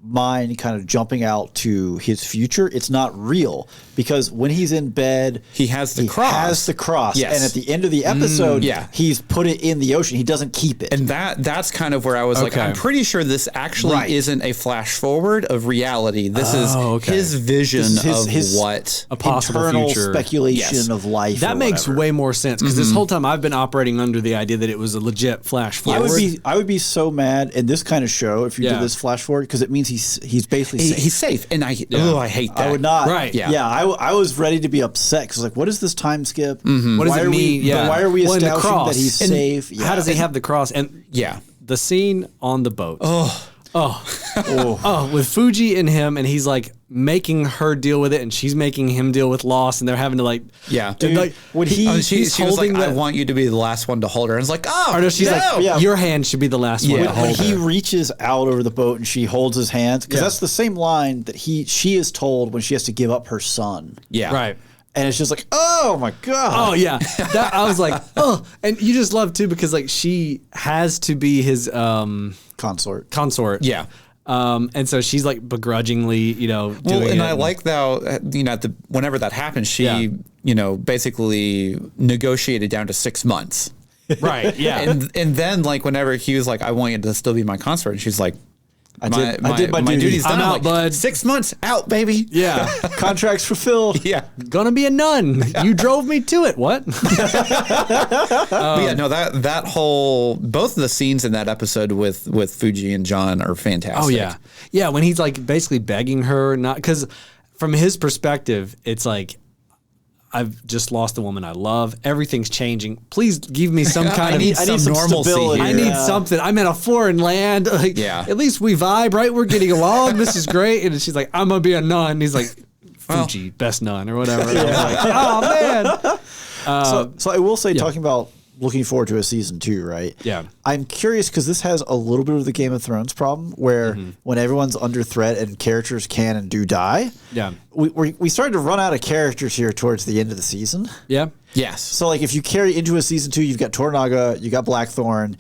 Speaker 3: mind kind of jumping out to his future. It's not real because when he's in bed,
Speaker 2: he has the cross.
Speaker 3: Yes. And at the end of the episode, he's put it in the ocean. He doesn't keep it.
Speaker 2: And that's kind of where I was like, I'm pretty sure this actually isn't a flash forward of reality. This is his vision of what
Speaker 1: a possible
Speaker 3: internal
Speaker 1: future
Speaker 3: speculation of life.
Speaker 1: That makes way more sense because this whole time I've been operating under the idea that it was a legit flash forward.
Speaker 3: I would be so mad in this kind of show if you did this flash forward because it means he's basically safe.
Speaker 2: He's safe, and I hate that.
Speaker 3: I would not.
Speaker 1: Right.
Speaker 3: Yeah. I was ready to be upset because like, what is this time skip?
Speaker 1: What does it mean?
Speaker 3: Why are we establishing that he's safe?
Speaker 1: How does he have the cross? And the scene on the boat. With Fuji and him, and he's like making her deal with it, and she's making him deal with loss, and they're having to like,
Speaker 3: dude, like when she
Speaker 2: was like, I want you to be the last one to hold her, and it's like, she's like,
Speaker 1: your hand should be the last one to hold her.
Speaker 3: When he reaches out over the boat and she holds his hand, because that's the same line that she is told when she has to give up her son.
Speaker 2: Yeah,
Speaker 1: right.
Speaker 3: And it's just like, oh my god.
Speaker 1: Oh yeah, I was like, oh, and you just love too because like she has to be his consort.
Speaker 2: Yeah.
Speaker 1: And so she's like begrudgingly, doing it.
Speaker 2: And I like that, whenever that happens, she, basically negotiated down to 6 months.
Speaker 1: Right. Yeah.
Speaker 2: And then like whenever he was like, I want you to still be my consort, and she's like, I did my duties done.
Speaker 1: I'm out,
Speaker 2: like,
Speaker 1: bud.
Speaker 2: 6 months out, baby.
Speaker 1: Yeah.
Speaker 3: Contracts fulfilled.
Speaker 2: Yeah.
Speaker 1: Gonna be a nun. You drove me to it. What?
Speaker 2: But that whole, both of the scenes in that episode with Fuji and John are fantastic.
Speaker 1: Oh yeah. Yeah. When he's like basically begging her not, because from his perspective, it's like, I've just lost the woman I love. Everything's changing. Please give me some kind
Speaker 2: I need some normalcy here.
Speaker 1: I need something. I'm in a foreign land. Like, at least we vibe, right? We're getting along. This is great. And she's like, I'm going to be a nun. And he's like, Fuji, best nun or whatever. And I was like, oh, man.
Speaker 3: So I will say, talking about looking forward to a season 2, right?
Speaker 1: Yeah.
Speaker 3: I'm curious because this has a little bit of the Game of Thrones problem where when everyone's under threat and characters can and do die, we started to run out of characters here towards the end of the season.
Speaker 1: Yeah.
Speaker 2: Yes.
Speaker 3: So like if you carry into a season 2, you've got Toranaga, you got Blackthorn,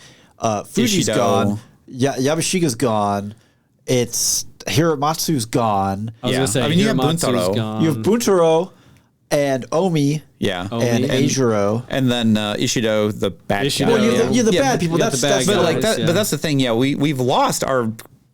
Speaker 3: Fuji's gone, Yabashiga's gone, it's Hiramatsu's gone.
Speaker 1: I was going to say,
Speaker 2: you have Buntaro.
Speaker 1: Gone.
Speaker 3: You have Buntaro and Omi.
Speaker 2: Yeah.
Speaker 3: And Eijiro.
Speaker 2: And then Ishido, the bad guy.
Speaker 3: Well, you're the bad people. That's
Speaker 1: but
Speaker 2: that's the thing. Yeah, we've lost our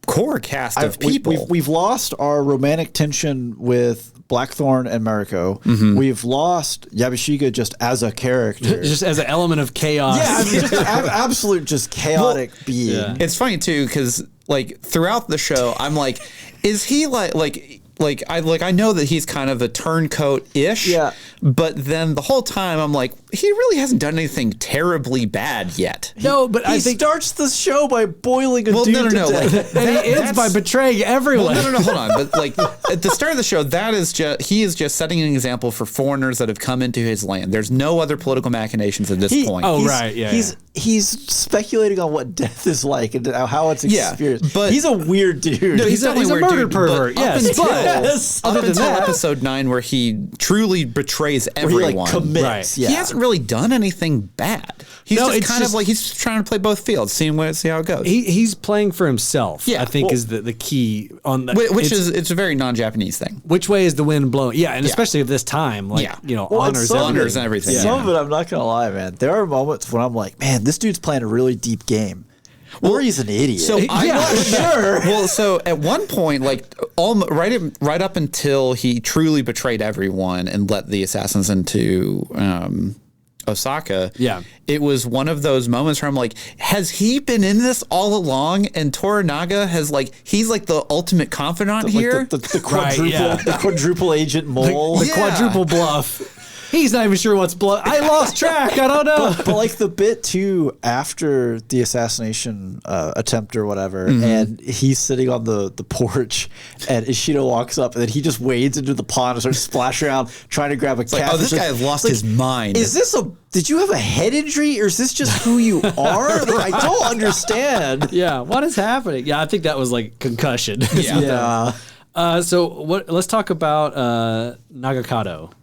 Speaker 2: core cast of people.
Speaker 3: We've lost our romantic tension with Blackthorn and Mariko. We've lost Yabashiga just as a character.
Speaker 1: Just as an element of chaos.
Speaker 3: Yeah, I mean, just absolute just chaotic being.
Speaker 2: It's funny too, because like throughout the show, I'm like, is he like I know that he's kind of a turncoat-ish.
Speaker 3: Yeah.
Speaker 2: But then the whole time I'm like, he really hasn't done anything terribly bad yet.
Speaker 1: No, but
Speaker 3: He
Speaker 1: I think
Speaker 3: starts the show by boiling a dude to death.
Speaker 1: and he ends by betraying everyone.
Speaker 2: Well, no, hold on. But like at the start of the show, he is just setting an example for foreigners that have come into his land. There's no other political machinations at this point.
Speaker 1: Oh, right, yeah.
Speaker 3: He's speculating on what death is like and how it's experienced.
Speaker 2: but
Speaker 3: he's a weird dude.
Speaker 2: No, he's
Speaker 1: a
Speaker 2: definitely
Speaker 1: murder
Speaker 2: weird dude,
Speaker 1: pervert,
Speaker 2: but
Speaker 1: yes.
Speaker 2: Up
Speaker 1: Other than
Speaker 2: until
Speaker 1: that-
Speaker 2: episode 9, where he truly betrays
Speaker 3: where he
Speaker 2: everyone.
Speaker 3: like commits.
Speaker 1: Right.
Speaker 3: Yeah.
Speaker 2: He hasn't really done anything bad. He's
Speaker 1: No,
Speaker 2: just
Speaker 1: it's
Speaker 2: kind of
Speaker 1: just-
Speaker 2: like he's trying to play both fields, see how it goes.
Speaker 1: He's playing for himself.
Speaker 2: Yeah,
Speaker 1: I think
Speaker 2: well-
Speaker 1: is the key on that.
Speaker 2: It's a very non-Japanese thing.
Speaker 1: Which way is the wind blowing? Yeah, and especially at this time, like
Speaker 3: Well,
Speaker 1: honors
Speaker 3: some of
Speaker 1: everything.
Speaker 2: honors and everything.
Speaker 3: Some of it, I'm not gonna lie, man. There are moments when I'm like, man, this dude's playing a really deep game, or he's an idiot.
Speaker 2: So I'm
Speaker 1: Yeah,
Speaker 2: not
Speaker 3: sure.
Speaker 2: Well, so at one point, like right up until he truly betrayed everyone and let the assassins into Osaka.
Speaker 1: Yeah.
Speaker 2: It was one of those moments where I'm like, has he been in this all along? And Toranaga he's like the ultimate confidant here.
Speaker 3: Like the
Speaker 1: Right,
Speaker 3: quadruple,
Speaker 1: yeah.
Speaker 3: the quadruple agent mole.
Speaker 1: The quadruple bluff. He's not even sure what's bluff. I lost track. I don't know.
Speaker 3: But like the bit too after the assassination attempt or whatever, and he's sitting on the porch, and Ishida walks up, and then he just wades into the pond and starts splashing around trying to grab a
Speaker 2: like,
Speaker 3: cat.
Speaker 2: oh, this guy has lost his mind.
Speaker 3: Is this did you have a head injury, or is this just who you are? Like, I don't understand.
Speaker 1: Yeah, what is happening? Yeah, I think that was like concussion.
Speaker 2: Yeah.
Speaker 1: So let's talk about Nagakado,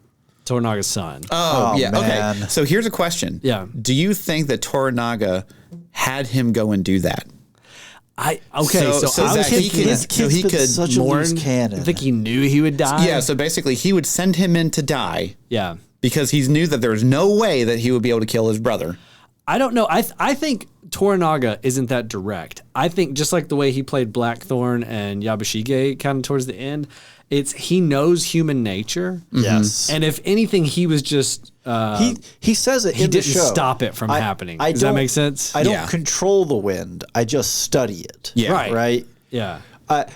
Speaker 1: Toranaga's son.
Speaker 2: Oh, yeah.
Speaker 3: man.
Speaker 2: Okay. So here's a question.
Speaker 1: Yeah.
Speaker 2: Do you think that Toranaga had him go and do that?
Speaker 1: So
Speaker 2: so
Speaker 1: I was
Speaker 2: that he
Speaker 1: thinking
Speaker 2: could-
Speaker 3: His kid's
Speaker 2: he
Speaker 3: been
Speaker 2: could
Speaker 3: such a loose
Speaker 1: I
Speaker 3: cannon.
Speaker 1: think he knew he would die.
Speaker 2: Yeah. So basically, he would send him in to die
Speaker 1: Yeah.
Speaker 2: because he knew that there was no way that he would be able to kill his brother.
Speaker 1: I don't know. I think Toranaga isn't that direct. I think just like the way he played Blackthorn and Yabashige kind of towards the end, he knows human nature.
Speaker 3: Yes.
Speaker 1: And if anything, he was just
Speaker 3: he says it
Speaker 1: he
Speaker 3: in the
Speaker 1: didn't
Speaker 3: show.
Speaker 1: stop it from happening. Does that
Speaker 3: don't-
Speaker 1: make sense?
Speaker 3: I don't
Speaker 2: Yeah.
Speaker 3: control the wind. I just study it.
Speaker 2: Yeah.
Speaker 1: Right.
Speaker 3: Right.
Speaker 1: Yeah.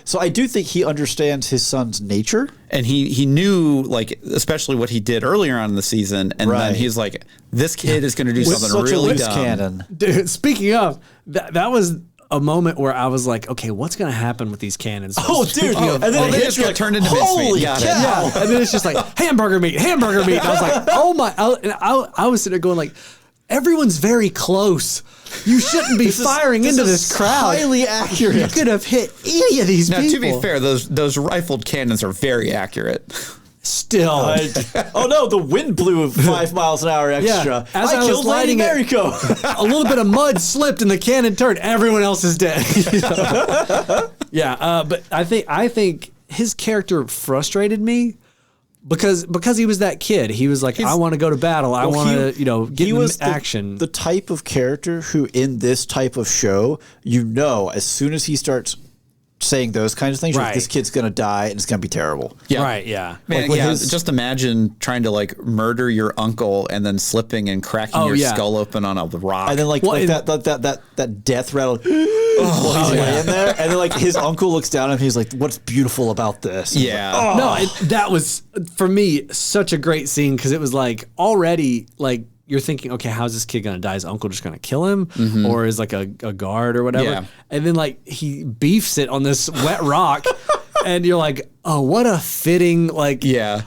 Speaker 3: So I do think he understands his son's nature.
Speaker 2: And he knew, like, especially what he did earlier on in the season. And
Speaker 3: Right.
Speaker 2: then he's like, this kid is going to do
Speaker 3: With
Speaker 2: something
Speaker 3: such
Speaker 2: really
Speaker 3: a loose
Speaker 2: dumb.
Speaker 3: cannon.
Speaker 1: Dude, speaking of, that was a moment where I was like, okay, what's going to happen with these cannons?
Speaker 3: Oh, dude.
Speaker 1: Speaking of-
Speaker 3: And then it
Speaker 2: they
Speaker 3: hits
Speaker 2: just
Speaker 3: you
Speaker 2: got
Speaker 3: like,
Speaker 2: turned into mincemeat.
Speaker 3: holy
Speaker 2: Got it.
Speaker 3: cow.
Speaker 1: Yeah, and then it's just like hamburger meat. And I was like, oh my! I was sitting there going like, everyone's very close. You shouldn't be firing into this crowd.
Speaker 3: Highly accurate.
Speaker 1: You could have hit any of these
Speaker 2: Now,
Speaker 1: people.
Speaker 2: to be fair, those rifled cannons are very accurate.
Speaker 1: Still,
Speaker 3: Oh no, the wind blew 5 miles an hour extra.
Speaker 1: As I
Speaker 3: I
Speaker 1: was
Speaker 3: killed Lady
Speaker 1: lighting it-
Speaker 3: Mariko.
Speaker 1: a little bit of mud slipped and the cannon turned. Everyone else is dead. Yeah, but I think his character frustrated me because he was that kid. He was like, I want to go to battle. I want to get
Speaker 3: he
Speaker 1: in
Speaker 3: was
Speaker 1: action.
Speaker 3: The type of character who, in this type of show, as soon as he starts saying those kinds of things, you're like,
Speaker 1: Right.
Speaker 3: this kid's gonna die and it's gonna be terrible.
Speaker 2: Yeah.
Speaker 1: Right? Yeah.
Speaker 2: Man,
Speaker 3: Like, with
Speaker 2: yeah,
Speaker 3: his-
Speaker 2: just imagine trying to like murder your uncle and then slipping and cracking your
Speaker 1: yeah.
Speaker 2: skull open on a rock.
Speaker 3: And then like,
Speaker 1: Well,
Speaker 3: that death rattle while he's laying there, and then like his uncle looks down at him, he's like, "What's beautiful about this?" And he's
Speaker 2: yeah.
Speaker 3: like,
Speaker 1: No, that was for me such a great scene because it was like already like you're thinking, okay, how's this kid gonna die? Is uncle just gonna kill him, or is like a guard or whatever?
Speaker 2: Yeah.
Speaker 1: And then like he beefs it on this wet rock, and you're like, oh, what a fitting like.
Speaker 2: Yeah.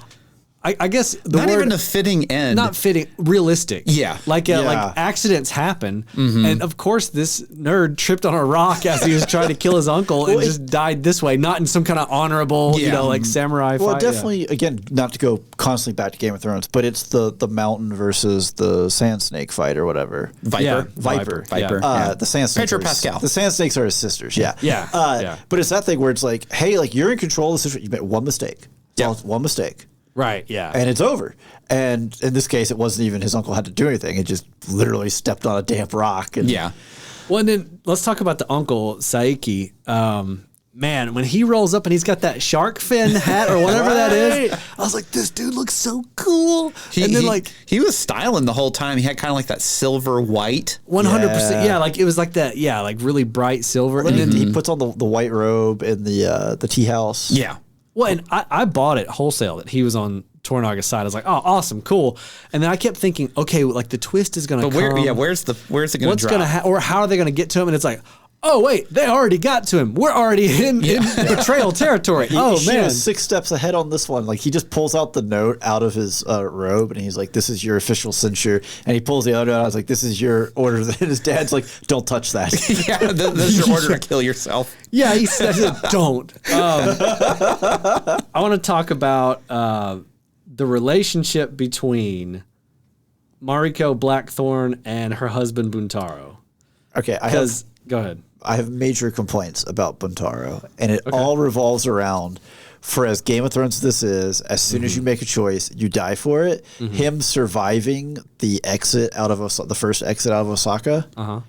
Speaker 1: I guess the
Speaker 2: Not
Speaker 1: word
Speaker 2: even a fitting end.
Speaker 1: not fitting, realistic.
Speaker 2: Yeah.
Speaker 1: like
Speaker 3: Yeah.
Speaker 1: accidents happen, and of course this nerd tripped on a rock as he was trying to kill his uncle and just died this way, not in some kind of honorable,
Speaker 2: Yeah.
Speaker 1: like samurai
Speaker 3: well,
Speaker 1: fight. Yeah.
Speaker 3: definitely. Again, not to go constantly back to Game of Thrones, but it's the mountain versus the sand snake fight or whatever.
Speaker 2: Viper.
Speaker 1: Yeah.
Speaker 3: Viper.
Speaker 2: Viper.
Speaker 1: Yeah.
Speaker 2: Yeah.
Speaker 3: The sand snakes.
Speaker 2: Pedro
Speaker 3: are his-
Speaker 2: Pascal.
Speaker 3: The sand snakes are his sisters. Yeah.
Speaker 1: Yeah. Yeah.
Speaker 3: But it's that thing where it's like, hey, like you're in control of the situation. You made one mistake.
Speaker 2: Yeah.
Speaker 3: One mistake.
Speaker 1: Right, yeah.
Speaker 3: And it's over. And in this case, it wasn't even his uncle had to do anything. It just literally stepped on a damp rock. And
Speaker 2: Yeah.
Speaker 1: Well, and then let's talk about the uncle, Saiki. Man, when he rolls up and he's got that shark fin hat or whatever that is, I was like, this dude looks so cool. And then
Speaker 2: he was styling the whole time. He had kind of like that silver white.
Speaker 1: 100%, yeah, like it was like that, yeah, like really bright silver.
Speaker 3: And
Speaker 1: And
Speaker 3: then
Speaker 1: then
Speaker 3: he puts on the white robe in the tea house.
Speaker 2: Yeah.
Speaker 1: Well, and I bought it wholesale that he was on Toranaga's side. I was like, oh, awesome, cool. And then I kept thinking, okay, like the twist is going to come.
Speaker 2: Where's it going to drop?
Speaker 1: What's going to or how are they going to get to him? And it's like, oh wait, they already got to him. We're already in betrayal territory.
Speaker 3: He was 6 steps ahead on this one. Like he just pulls out the note out of his robe, and he's like, "This is your official censure." And he pulls the other out. I was like, "This is your order." And his dad's like, "Don't touch that."
Speaker 2: Yeah, this is your order to kill yourself.
Speaker 1: Yeah, he said, "Don't." I want to talk about the relationship between Mariko Blackthorn and her husband Buntaro.
Speaker 3: Okay,
Speaker 1: Go ahead.
Speaker 3: I have major complaints about Buntaro, and it all revolves around, for as Game of Thrones this is, as soon as you make a choice, you die for it. Him surviving the exit out of the first exit out of Osaka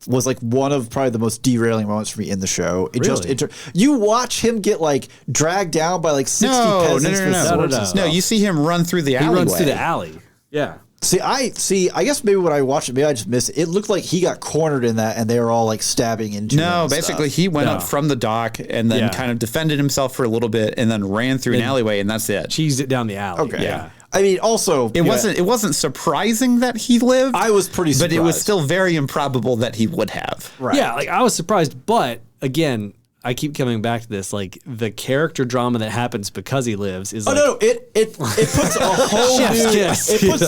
Speaker 3: was like one of probably the most derailing moments for me in the show. It
Speaker 1: Really?
Speaker 3: You watch him get like dragged down by like 60 peasants with swords and stuff.
Speaker 2: No, you see him run through the
Speaker 1: He
Speaker 2: alleyway.
Speaker 1: runs through the alley. Yeah.
Speaker 3: I guess maybe when I watched it, maybe I just missed it. It looked like he got cornered in that, and they were all like stabbing into him.
Speaker 2: No,
Speaker 3: and
Speaker 2: basically
Speaker 3: stuff.
Speaker 2: he went up from the dock and then kind of defended himself for a little bit and then ran through an alleyway, and that's it.
Speaker 1: Cheesed it down the alley.
Speaker 3: Okay.
Speaker 1: Yeah.
Speaker 3: I mean, also
Speaker 2: It wasn't surprising that he lived.
Speaker 3: I was pretty surprised.
Speaker 2: But it was still very improbable that he would have.
Speaker 3: Right.
Speaker 1: Yeah, like I was surprised, but again, I keep coming back to this. Like the character drama that happens because he lives is
Speaker 3: it puts a whole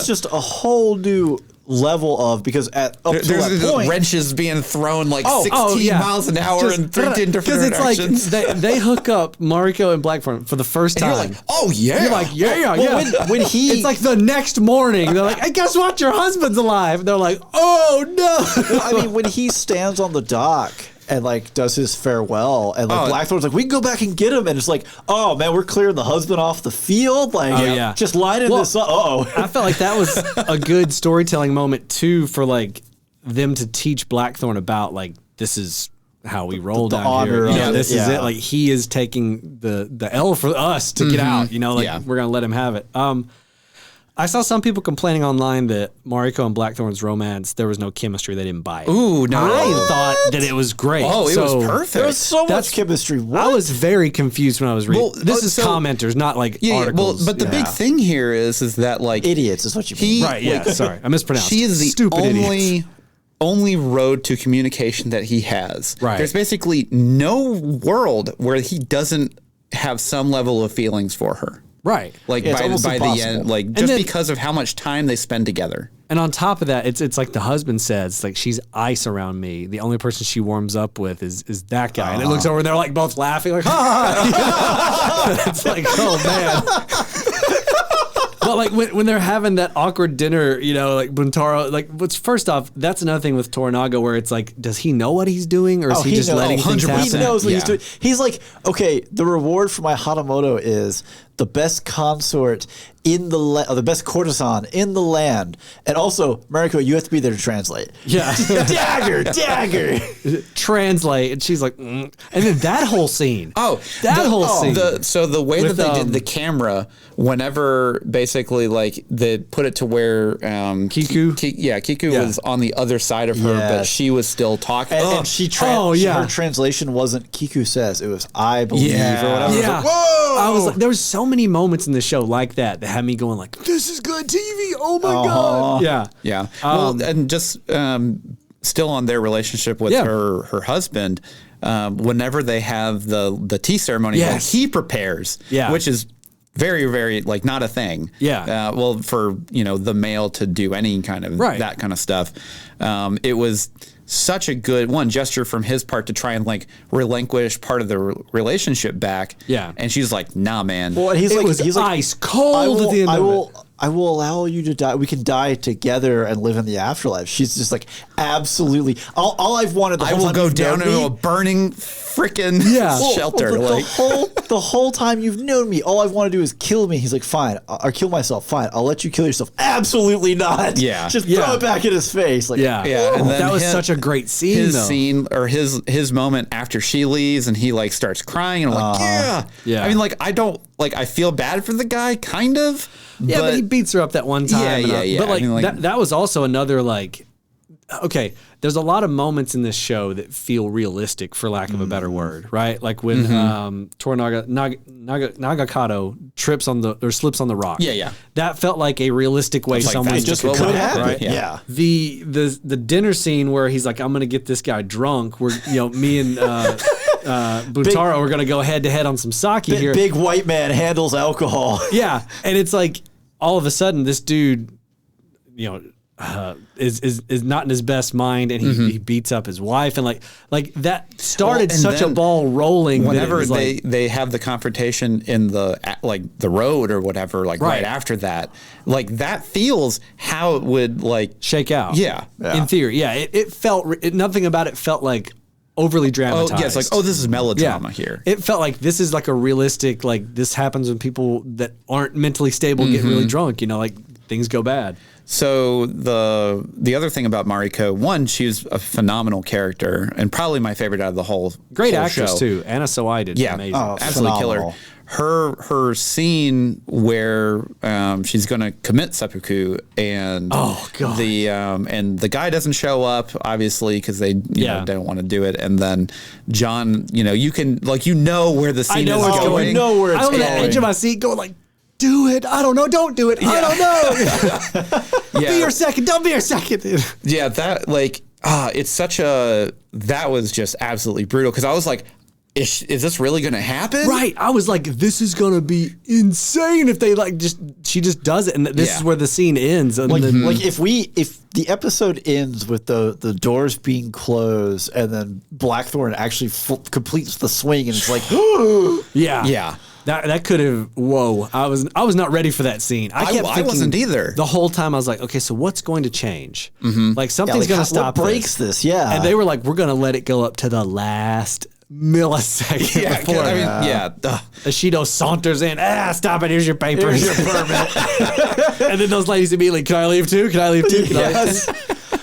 Speaker 3: just a whole new level of, because up to
Speaker 2: There's
Speaker 3: that point,
Speaker 2: wrenches being thrown like 16 miles an hour in 13 different directions.
Speaker 1: Because it's like they hook up Mariko and Blackthorn for the first time.
Speaker 2: You're like, oh yeah.
Speaker 1: You're like, yeah.
Speaker 3: when he
Speaker 1: It's like the next morning. They're like, hey, guess what? Your husband's alive. And they're like, oh no.
Speaker 3: I mean, when he stands on the dock and like does his farewell, and like Blackthorn's like, we can go back and get him, and it's like, oh man, we're clearing the husband off the field, like just lining this up.
Speaker 1: I felt like that was a good storytelling moment too, for like them to teach Blackthorn about like, this is how we roll down
Speaker 3: honor
Speaker 1: here.
Speaker 3: of
Speaker 1: This
Speaker 3: it.
Speaker 1: is it. Like he is taking the L for us to get out. You know, like we're gonna let him have it. I saw some people complaining online that Mariko and Blackthorn's romance, there was no chemistry. They didn't buy it.
Speaker 2: Ooh, no.
Speaker 1: I thought that it was great.
Speaker 2: Oh, it was perfect.
Speaker 3: There was so much chemistry. What?
Speaker 1: I was very confused when I was reading.
Speaker 2: Well,
Speaker 1: this is commenters, not like articles.
Speaker 2: but the big thing here is that like
Speaker 3: idiots is what you mean.
Speaker 1: Right, yeah, sorry. I mispronounced.
Speaker 2: She is the
Speaker 1: Stupid idiots.
Speaker 2: only road to communication that he has.
Speaker 1: Right.
Speaker 2: There's basically no world where he doesn't have some level of feelings for her.
Speaker 1: Right.
Speaker 2: Like
Speaker 3: Yeah, it's almost
Speaker 2: by the
Speaker 3: impossible.
Speaker 2: end, like just because of how much time they spend together.
Speaker 1: And on top of that, it's like the husband says, like, she's ice around me. The only person she warms up with is that guy. And it looks over and they're like both laughing, like, ha! It's like, oh man. But like when they're having that awkward dinner, you know, like Buntaro, like first off, that's another thing with Toranaga where it's like, does he know what he's doing, or is he just letting things happen?
Speaker 3: He knows what he's doing. He's like, okay, the reward for my Hatamoto is the best consort in the or the best courtesan in the land, and also Mariko, you have to be there to translate.
Speaker 1: Yeah,
Speaker 3: dagger.
Speaker 1: Translate, and she's like, and then that whole scene. Scene.
Speaker 2: So the way
Speaker 1: With,
Speaker 2: that they did the camera, whenever basically like they put it to where
Speaker 1: Kiku?
Speaker 2: Kiku was on the other side of her, but she was still talking.
Speaker 3: And she her translation wasn't Kiku says, it was I believe or whatever.
Speaker 1: Yeah.
Speaker 3: I was like, whoa!
Speaker 1: I was like, there was so many moments in the show like that had me going like, this is good TV. Oh my god.
Speaker 2: Yeah. Well, and just still on their relationship with her husband, whenever they have the tea ceremony, like, he prepares, which is very, very like not a thing.
Speaker 1: Yeah.
Speaker 2: Well, for the male to do any kind of that kind of stuff, it was such a good gesture from his part to try and like relinquish part of the relationship back.
Speaker 1: Yeah.
Speaker 2: And she's like, nah, man.
Speaker 3: Well, and he's like
Speaker 1: ice cold at the end of it.
Speaker 3: I will allow you to die. We can die together and live in the afterlife. She's just like, absolutely. All I've wanted.
Speaker 2: I will go down into a burning frickin' shelter.
Speaker 3: The whole time you've known me, all I've wanted to do is kill me. He's like, fine, or kill myself. Fine, I'll let you kill yourself. Absolutely not.
Speaker 2: Yeah,
Speaker 3: just throw it back in his face. Like,
Speaker 1: yeah. And then that was such a great scene.
Speaker 2: His scene or his moment after she leaves and he like starts crying and I'm like, yeah. I mean, like I feel bad for the guy, kind of.
Speaker 1: Yeah, but he beats her up that one time.
Speaker 2: Yeah.
Speaker 1: But like,
Speaker 2: I mean,
Speaker 1: that was also another like, okay, there's a lot of moments in this show that feel realistic, for lack of a better word, right? Like when Nagakato trips on or slips on the rock.
Speaker 2: Yeah.
Speaker 1: That felt like a realistic way
Speaker 2: Like,
Speaker 1: someone
Speaker 2: that's
Speaker 1: just
Speaker 2: just
Speaker 3: could
Speaker 2: what
Speaker 3: happen.
Speaker 2: happened.
Speaker 3: Right?
Speaker 2: Yeah.
Speaker 1: The dinner scene where he's like, I'm gonna get this guy drunk. We're me and Butaro are gonna go head to head on some sake here.
Speaker 3: Big white man handles alcohol.
Speaker 1: Yeah, and it's like all of a sudden this dude, is not in his best mind, and he beats up his wife, and like that started such a ball rolling.
Speaker 2: Whenever they have the confrontation in the road or whatever, right after that, like that feels how it would
Speaker 1: shake out.
Speaker 2: Yeah.
Speaker 1: In theory, yeah, it felt nothing about it felt like overly dramatized.
Speaker 2: Oh, yeah, it's like, this is melodrama here.
Speaker 1: It felt like this is like a realistic, like this happens when people that aren't mentally stable get really drunk, like things go bad.
Speaker 2: So the other thing about Mariko, one, she was a phenomenal character and probably my favorite out of the whole
Speaker 1: Great actress
Speaker 2: show.
Speaker 1: too. Anna Sawai did amazing.
Speaker 2: Absolutely
Speaker 3: phenomenal.
Speaker 2: Killer. Her scene where she's going to commit seppuku and the guy doesn't show up obviously because they don't want to do it, and then John, you can where the scene is going.
Speaker 3: I know where it's
Speaker 1: I'm on
Speaker 3: going.
Speaker 1: the edge of my seat going like, do it. I don't know. Don't do it. I don't know. Be your second. Don't be your second.
Speaker 2: Yeah, that it's such that was just absolutely brutal because I was like, is this really going to happen?
Speaker 1: Right. I was like, this is going to be insane if they she just does it. And this is where the scene ends. And
Speaker 3: if the episode ends with the doors being closed and then Blackthorn actually completes the swing and it's like,
Speaker 1: yeah. That could have. Whoa! I was not ready for that scene.
Speaker 2: I wasn't either.
Speaker 1: The whole time I was like, okay, so what's going to change? Like something's going to stop.
Speaker 3: What breaks this? Yeah.
Speaker 1: And they were like, we're going to let it go up to the last millisecond.
Speaker 2: Yeah.
Speaker 1: Before Ashido saunters in. Stop it! Here's your papers.
Speaker 3: Here's your permit.
Speaker 1: And then those ladies immediately, can I leave too? Can I leave too? Can I leave?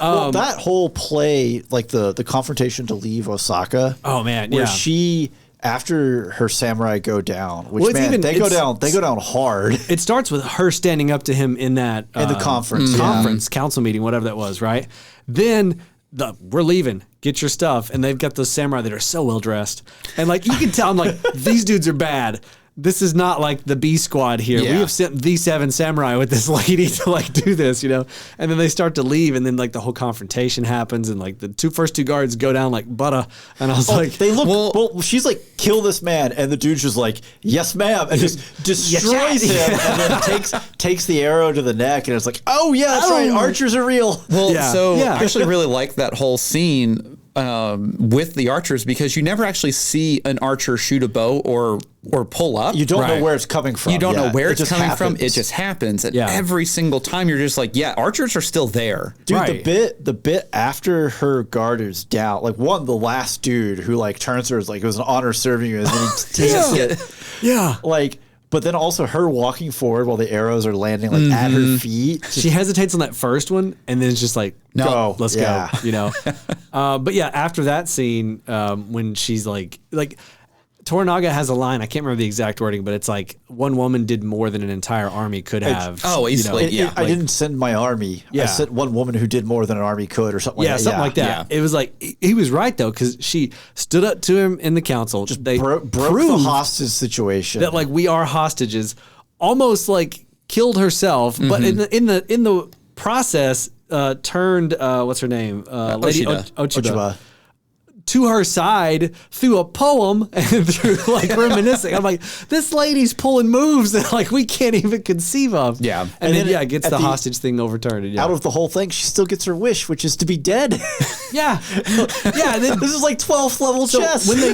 Speaker 3: Well, that whole play, like the confrontation to leave Osaka.
Speaker 1: Oh man,
Speaker 3: where she. After her samurai go down, they go down hard.
Speaker 1: It starts with her standing up to him in that
Speaker 3: in the conference
Speaker 1: council meeting, whatever that was, right? Then we're leaving. Get your stuff, and they've got those samurai that are so well dressed, and like you can tell, I'm like, these dudes are bad. This is not like the B squad here.
Speaker 2: Yeah.
Speaker 1: We have sent the 7 samurai with this lady to do this, and then they start to leave, and then the whole confrontation happens, and the first two guards go down like butter, and I was like,
Speaker 3: they look. Well, she's like, kill this man, and the dude's just like, yes, ma'am, and just destroys him, and then takes the arrow to the neck, and it's like, oh yeah, that's right, archers are real.
Speaker 2: Well, I actually really like that whole scene with the archers because you never actually see an archer shoot a bow or pull up.
Speaker 3: You don't know where it's coming from.
Speaker 2: You don't know where it's coming
Speaker 3: happens.
Speaker 2: from. It just happens. And every single time you're just like, archers are still there.
Speaker 3: Dude, the bit after her guard is down, the last dude who turns to her is like, it was an honor serving you, and then he takes it.
Speaker 1: Yeah.
Speaker 3: But then also her walking forward while the arrows are landing at her feet.
Speaker 1: She hesitates on that first one, and then it's just like, no, let's go. But yeah, after that scene, when she's like Toranaga has a line, I can't remember the exact wording, but it's like one woman did more than an entire army could have.
Speaker 2: Oh, easily.
Speaker 3: I didn't send my army. I sent one woman who did more than an army could, or something like that.
Speaker 1: Something like that. Yeah. It was like, he was right though, because she stood up to him in the council.
Speaker 3: Just broke the hostage situation.
Speaker 1: That we are hostages, almost killed herself, but in the process, turned what's her name, Lady Ochiba. To her side through a poem and through reminiscing. I'm like, this lady's pulling moves that we can't even conceive of.
Speaker 2: Yeah.
Speaker 1: And then gets the hostage thing overturned.
Speaker 3: Out of the whole thing, she still gets her wish, which is to be dead.
Speaker 1: Yeah. Yeah. Then,
Speaker 3: this is 12th level chess.
Speaker 1: When they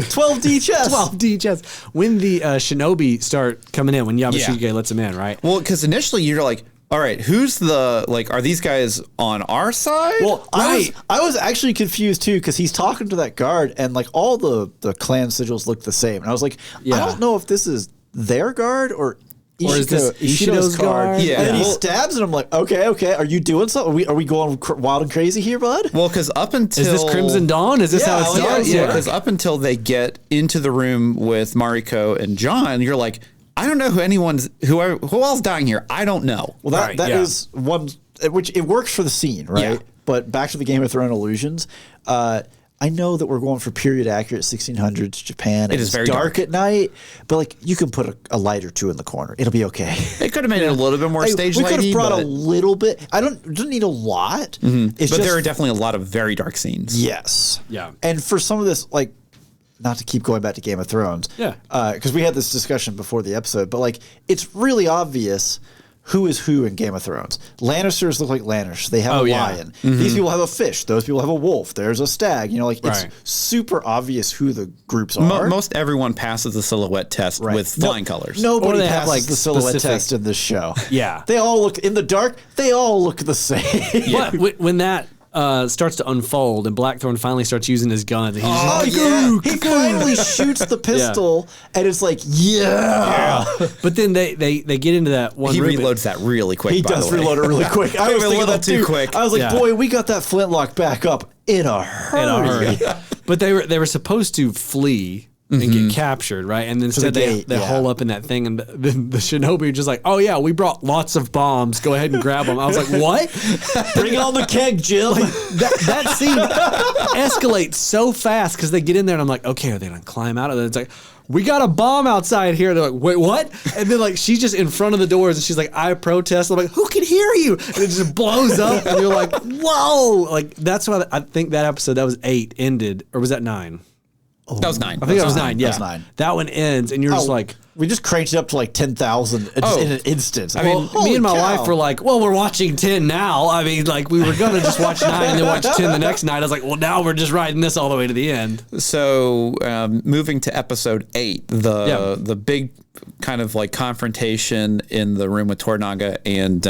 Speaker 3: 12D chess.
Speaker 1: 12D chess. When the shinobi start coming in, when Yamashige lets them in, right?
Speaker 2: Well, because initially you're like, all right, who's the are these guys on our side?
Speaker 3: Well, I was actually confused too because he's talking to that guard and all the clan sigils look the same, and I was like, I don't know if this is their guard or is this Ishido's guard?
Speaker 2: Yeah,
Speaker 3: and then he stabs, and I'm like, okay, are you doing something? Are we going wild and crazy here, bud?
Speaker 2: Well, because up until
Speaker 1: is this Crimson Dawn? Is this how it starts?
Speaker 2: Yeah, because up until they get into the room with Mariko and John, you're like, I don't know who else dying here. I don't know.
Speaker 3: Well, that is one which it works for the scene, right?
Speaker 2: Yeah.
Speaker 3: But back to the Game of Thrones illusions. I know that we're going for period accurate 1600s Japan.
Speaker 2: It is very dark
Speaker 3: at night, but like you can put a light or two in the corner. It'll be okay.
Speaker 2: It could have made it a little bit more stage
Speaker 3: We could
Speaker 2: lighty,
Speaker 3: have brought
Speaker 2: but,
Speaker 3: a little bit. Doesn't need a lot. It's
Speaker 2: but
Speaker 3: just,
Speaker 2: there are definitely a lot of very dark scenes.
Speaker 3: yes.
Speaker 1: Yeah.
Speaker 3: And for some of this, like, not to keep going back to Game of Thrones.
Speaker 1: Yeah.
Speaker 3: Because we had this discussion before the episode, but like it's really obvious who is who in Game of Thrones. Lannisters look like Lannisters. They have a lion. These people have a fish. Those people have a wolf. There's a stag. You know, like
Speaker 1: Right.
Speaker 3: it's super obvious who the groups are.
Speaker 2: Most everyone passes the silhouette test with flying colors.
Speaker 3: Nobody
Speaker 1: Or they
Speaker 3: passes
Speaker 1: have, like,
Speaker 3: the silhouette
Speaker 1: specific-
Speaker 3: test in this show.
Speaker 1: Yeah.
Speaker 3: They all look, in the dark, they all look the same.
Speaker 1: But when that starts to unfold and Blackthorn finally starts using his guns, and he's just like,
Speaker 3: yeah. He finally shoots the pistol, and it's like, yeah.
Speaker 1: But then they get into that one
Speaker 2: He
Speaker 1: room.
Speaker 2: reloads that really quick.
Speaker 3: He
Speaker 2: by
Speaker 3: does
Speaker 2: the way.
Speaker 3: reload it really quick. I was
Speaker 2: a
Speaker 3: thinking
Speaker 2: little
Speaker 3: that
Speaker 2: too
Speaker 3: too.
Speaker 2: quick.
Speaker 3: I was like,
Speaker 1: Yeah.
Speaker 3: boy, we got that flintlock back up in a hurry.
Speaker 1: in a hurry. But they were supposed to flee and get captured, right? And instead they
Speaker 3: yeah.
Speaker 1: hole up in that thing, and the shinobi are just like, oh yeah, we brought lots of bombs. Go ahead and grab them. I was like, what?
Speaker 3: Bring on the keg, Jim.
Speaker 1: That scene escalates so fast because they get in there, and I'm like, okay, are they gonna climb out? And then it's like, we got a bomb outside here. They're like, wait, what? And then like she's just in front of the doors, and she's like, I protest. I'm like, who can hear you? And it just blows up, and you're like, whoa! Like that's why I think that episode, that was 8, ended, or was that 9?
Speaker 2: That was 9.
Speaker 1: I think that was 9. Yeah,
Speaker 3: That was 9.
Speaker 1: That one ends, and you're just like.
Speaker 3: we just cranked it up to like 10,000 in an instant.
Speaker 1: I mean,
Speaker 3: Holy
Speaker 1: me and my
Speaker 3: cow.
Speaker 1: wife were like, well, we're watching 10 now. I mean, like, we were going to just watch 9 and then watch 10 the next night. I was like, well, now we're just riding this all the way to the end.
Speaker 2: So moving to episode 8, the big kind of like confrontation in the room with Toranaga and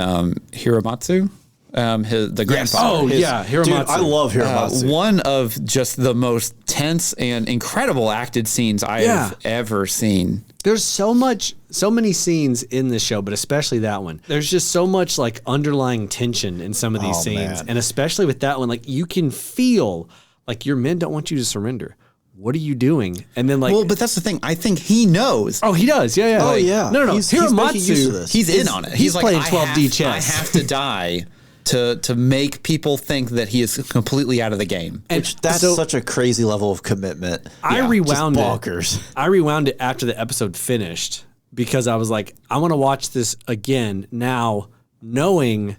Speaker 2: Hiramatsu, the grandfather.
Speaker 1: Oh, yeah, Hiramatsu.
Speaker 3: Dude, I love Hiramatsu.
Speaker 2: One of just the most tense and incredible acted scenes I have ever seen.
Speaker 1: There's so many scenes in this show, but especially that one. There's just so much like underlying tension in some of these scenes.
Speaker 3: man.
Speaker 1: And especially with that one, like you can feel like your men don't want you to surrender. What are you doing? And then like,
Speaker 2: Well, but that's the thing. I think he knows.
Speaker 1: oh, he does. Yeah, yeah.
Speaker 3: Oh, yeah.
Speaker 1: No.
Speaker 3: He's making use of this.
Speaker 2: He's in on it.
Speaker 1: He's
Speaker 2: like,
Speaker 1: playing
Speaker 2: I
Speaker 1: 12D
Speaker 2: have-
Speaker 1: chess.
Speaker 2: I have to die to make people think that he is completely out of the game.
Speaker 1: And
Speaker 3: Which that's
Speaker 1: so
Speaker 3: such a crazy level of commitment.
Speaker 1: I rewound
Speaker 3: just
Speaker 1: it.
Speaker 3: bonkers.
Speaker 1: I rewound it after the episode finished because I was like, I want to watch this again now, knowing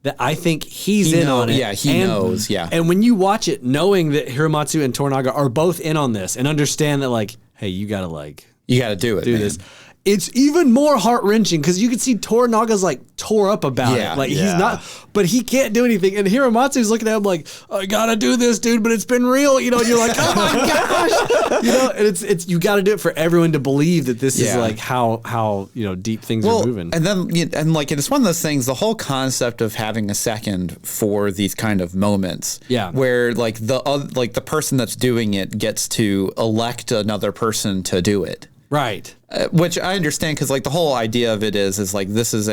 Speaker 1: that I think he's in on it.
Speaker 2: Yeah, he knows. Yeah.
Speaker 1: And when you watch it, knowing that Hiramatsu and Toranaga are both in on this and understand that, like, hey, you got to like
Speaker 2: You got to do it.
Speaker 1: do
Speaker 2: man.
Speaker 1: this. It's even more heart wrenching because you can see Toranaga's like tore up about
Speaker 2: Yeah.
Speaker 1: it. Like he's
Speaker 3: Yeah.
Speaker 1: not, but he can't do anything. And Hiramatsu's looking at him like, I gotta do this, dude, but it's been real, you know. And you're like, oh my gosh, you know. And it's you got to do it for everyone to believe that this is
Speaker 2: Yeah.
Speaker 1: like how you know deep things
Speaker 2: Well,
Speaker 1: are moving.
Speaker 2: and then and like it's one of those things. The whole concept of having a second for these kind of moments,
Speaker 1: Yeah.
Speaker 2: where like the person that's doing it gets to elect another person to do it.
Speaker 1: Right.
Speaker 2: Which I understand because like the whole idea of it is like this is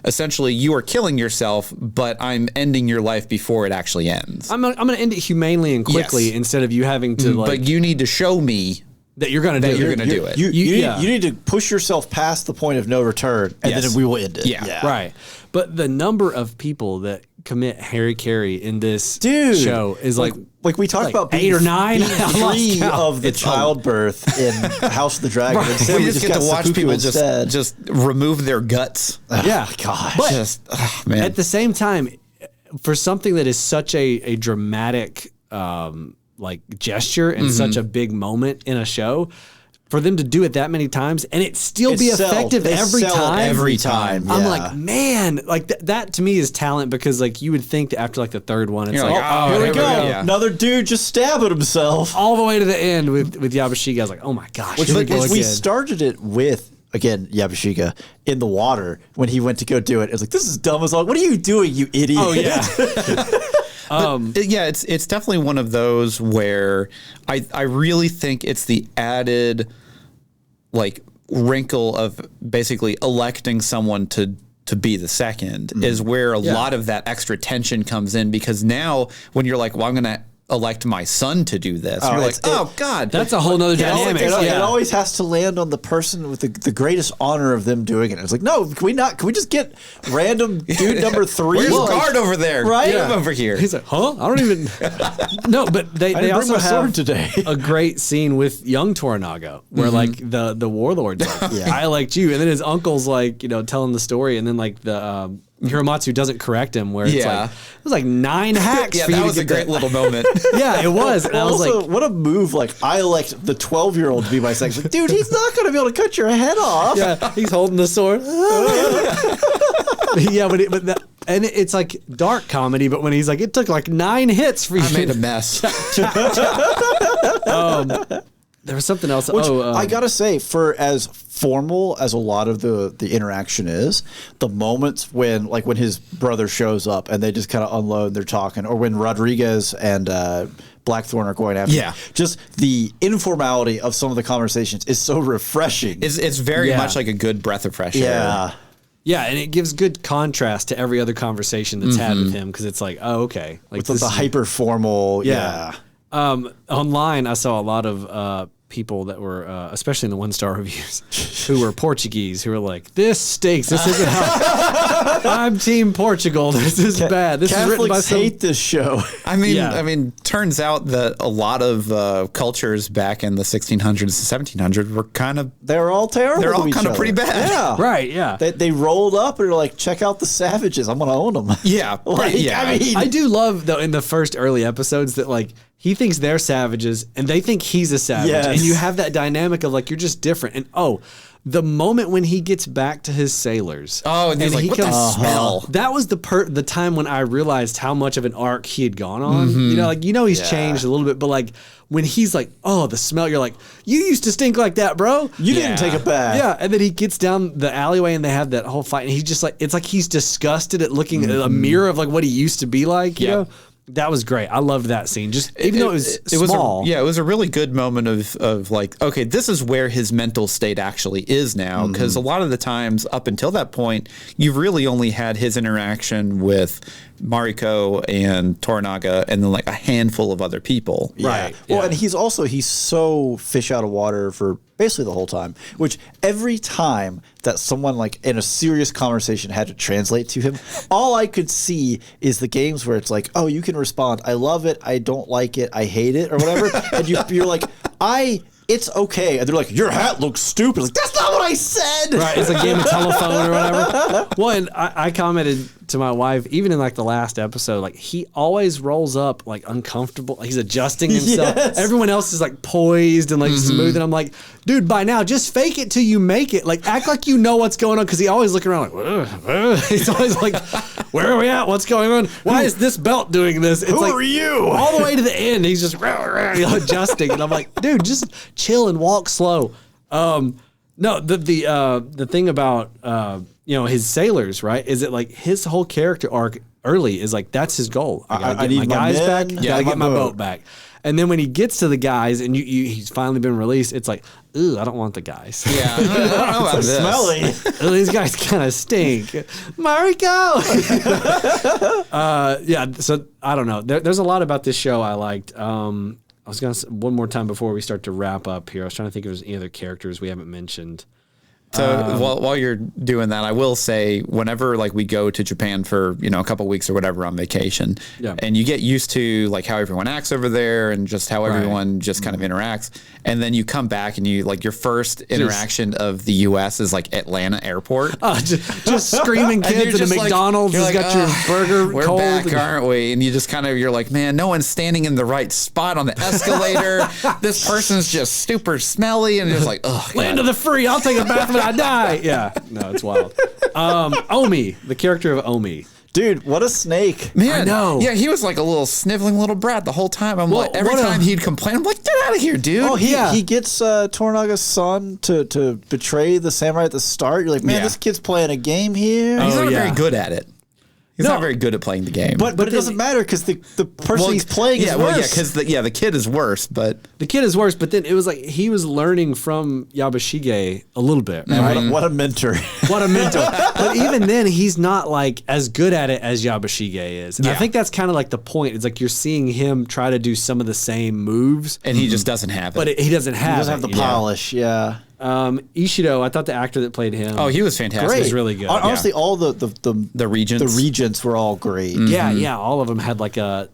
Speaker 2: essentially you are killing yourself, but I'm ending your life before it actually ends.
Speaker 1: I'm gonna end it humanely and quickly
Speaker 2: Yes.
Speaker 1: instead of you having to like
Speaker 2: but you need to show me
Speaker 1: that you're gonna do
Speaker 2: that
Speaker 1: it.
Speaker 2: you're gonna do it.
Speaker 3: You
Speaker 1: yeah.
Speaker 3: need to push yourself past the point of no return, and
Speaker 2: Yes.
Speaker 3: then we will end it.
Speaker 2: Yeah.
Speaker 1: Right. But the number of people that commit harry-carry in this
Speaker 3: Dude,
Speaker 1: show is like
Speaker 3: we talked
Speaker 1: like
Speaker 3: about being
Speaker 1: 8 or 9.
Speaker 3: being
Speaker 1: I lost
Speaker 3: free
Speaker 1: count.
Speaker 3: of the childbirth in House of the Dragon.
Speaker 1: Right.
Speaker 3: Instead,
Speaker 2: we just get
Speaker 3: got
Speaker 2: to watch
Speaker 3: seppuku
Speaker 2: people
Speaker 3: instead.
Speaker 2: just remove their guts.
Speaker 1: Yeah.
Speaker 3: Gosh.
Speaker 1: But
Speaker 2: Man.
Speaker 1: at the same time, for something that is such a dramatic like gesture and such a big moment in a show, for them to do it that many times and it still be effective every time.
Speaker 3: Every time.
Speaker 1: I'm
Speaker 3: yeah.
Speaker 1: like, man, like that to me is talent because like you would think that after like the third one, it's
Speaker 2: You're
Speaker 1: like,
Speaker 2: like, oh,
Speaker 3: here we
Speaker 2: here
Speaker 3: go.
Speaker 2: Yeah.
Speaker 3: Another dude just stabbing himself.
Speaker 1: all the way to the end with Yabashigi. I was like, oh my gosh, here we go
Speaker 3: we
Speaker 1: again.
Speaker 3: started it with, again, Yabashika in the water when he went to go do it. It was like, this is dumb as all. What are you doing, you idiot?
Speaker 1: Oh yeah.
Speaker 2: Yeah, it's definitely one of those where I really think it's the added like wrinkle of basically electing someone to be the second is where a lot of that extra tension comes in because now when you're like, well, I'm gonna elect my son to do this. You're like, God.
Speaker 1: That's a whole nother dynamic.
Speaker 3: It always has to land on the person with the greatest honor of them doing it. It's like, no, can we just get random dude number 3?
Speaker 2: Where's the guard over there?
Speaker 3: Right?
Speaker 2: Get him over here.
Speaker 1: He's like, huh? I don't even. No, but they also have
Speaker 3: today.
Speaker 1: a great scene with young Toranaga where like the warlord's like, I elect you, and then his uncle's like, telling the story, and then like the Hiramatsu doesn't correct him where it's like, it was like 9 hacks for you
Speaker 2: that was a great little moment.
Speaker 1: Yeah, it was. And I was
Speaker 3: also,
Speaker 1: like,
Speaker 3: what a move. Like, I elect the 12-year-old to be my sex. Like, dude, he's not going to be able to cut your head off.
Speaker 1: yeah, he's holding the sword. Yeah, and it's like dark comedy, but when he's like, it took like 9 hits for you.
Speaker 2: I made a mess.
Speaker 1: There was something else.
Speaker 3: Which I gotta say, for as formal as a lot of the interaction is, the moments when his brother shows up and they just kind of unload and they're talking, or when Rodriguez and Blackthorn are going after him, just the informality of some of the conversations is so refreshing.
Speaker 2: It's very much like a good breath of fresh air.
Speaker 1: Yeah, and it gives good contrast to every other conversation that's had with him, because it's like, oh, okay. Like
Speaker 3: with the hyper formal,
Speaker 1: online, I saw a lot of people that were, especially in the 1-star reviews, who were Portuguese, who were like, "This stinks. This isn't how I'm Team Portugal. This is bad. This
Speaker 3: Catholics
Speaker 1: is written by some."
Speaker 3: hate this show.
Speaker 2: I mean, turns out that a lot of cultures back in the 1600s and 1700s were
Speaker 3: they're all terrible.
Speaker 2: They're all
Speaker 3: kind
Speaker 2: of pretty bad.
Speaker 3: Yeah,
Speaker 1: right. Yeah,
Speaker 3: they rolled up and they're like, "Check out the savages. I'm gonna own them."
Speaker 2: Yeah,
Speaker 3: I mean,
Speaker 1: I do love though in the first early episodes that like he thinks they're savages and they think he's a savage, and you have that dynamic of like you're just different. And the moment when he gets back to his sailors,
Speaker 2: and he's like, "What the smell?"
Speaker 1: That was the time when I realized how much of an arc he had gone on. He's changed a little bit, but like when he's like, "Oh, the smell," you're like, "You used to stink like that, bro.
Speaker 3: You didn't take a bath."
Speaker 1: Yeah, and then he gets down the alleyway and they have that whole fight, and he's just like, it's like he's disgusted at looking at a mirror of like what he used to be like. You know? That was great. I loved that scene. Just even though it was small.
Speaker 2: It was a really good moment of like, okay, this is where his mental state actually is now. Because a lot of the times up until that point, you've really only had his interaction with Mariko and Toranaga and then like a handful of other people.
Speaker 3: Right. Well, and he's so fish out of water for basically the whole time, which every time that someone like in a serious conversation had to translate to him, all I could see is the games where it's like, oh, you can respond, I love it, I don't like it, I hate it, or whatever. And you're like, it's okay. And they're like, your hat looks stupid. Like, that's not what I said.
Speaker 1: Right. It's a game of telephone or whatever. Well, and I commented to my wife, even in like the last episode, like he always rolls up like uncomfortable. He's adjusting himself.
Speaker 3: Yes.
Speaker 1: Everyone else is like poised and like smooth. And I'm like, dude, by now, just fake it till you make it. Like act like you know what's going on. Cause he always looking around like, he's always like, where are we at? What's going on? Why is this belt doing this? It's
Speaker 3: Who
Speaker 1: like,
Speaker 3: are you?
Speaker 1: All the way to the end. He's just adjusting. And I'm like, dude, just chill and walk slow. No, the thing about his sailors, right? Is it like his whole character arc early is like that's his goal. I need my guys back. Gotta get my boat back. And then when he gets to the guys and he's finally been released, it's like, ooh, I don't want the guys.
Speaker 2: Yeah, I don't know about this.
Speaker 3: Smelly.
Speaker 1: These guys kind of stink. Mariko. So I don't know. There's a lot about this show I liked. I was going to say one more time before we start to wrap up here. I was trying to think if there's any other characters we haven't mentioned.
Speaker 2: So while you're doing that, I will say whenever like we go to Japan for, a couple of weeks or whatever on vacation and you get used to like how everyone acts over there and just how everyone just kind of interacts. And then you come back and you like your first interaction of the U.S. is like Atlanta airport.
Speaker 1: Just screaming kids at a McDonald's. Has got your burger
Speaker 2: we're
Speaker 1: cold.
Speaker 2: Back, aren't we? And you just you're like, man, no one's standing in the right spot on the escalator. This person's just super smelly. And it's like, oh,
Speaker 1: land of the free. I'll take a bath when I die. Yeah. No, it's wild. Omi, the character of Omi.
Speaker 3: Dude, what a snake.
Speaker 2: Man,
Speaker 1: I know.
Speaker 2: Yeah, he was like a little sniveling little brat the whole time. I'm like, every time he'd complain, I'm like, get out of here, dude.
Speaker 3: Oh, he gets Toranaga's son to betray the samurai at the start. You're like, man, this kid's playing a game here.
Speaker 2: He's not very good at it. He's not very good at playing the game.
Speaker 3: But it doesn't matter because the person he's playing is worse.
Speaker 2: because the kid is worse. But
Speaker 1: the kid is worse. But then it was like he was learning from Yabashige a little bit. Right?
Speaker 3: What a mentor.
Speaker 1: What a mentor. But even then, he's not like as good at it as Yabashige is. And I think that's kind of like the point. It's like you're seeing him try to do some of the same moves.
Speaker 2: And he just doesn't have it.
Speaker 1: But he doesn't have
Speaker 3: He doesn't have the polish, yeah.
Speaker 1: Ishido, I thought the actor that played him.
Speaker 2: Oh, he was fantastic.
Speaker 1: Great. He was really good.
Speaker 3: Honestly, all the
Speaker 2: regents
Speaker 3: were all great.
Speaker 1: Yeah, all of them had like a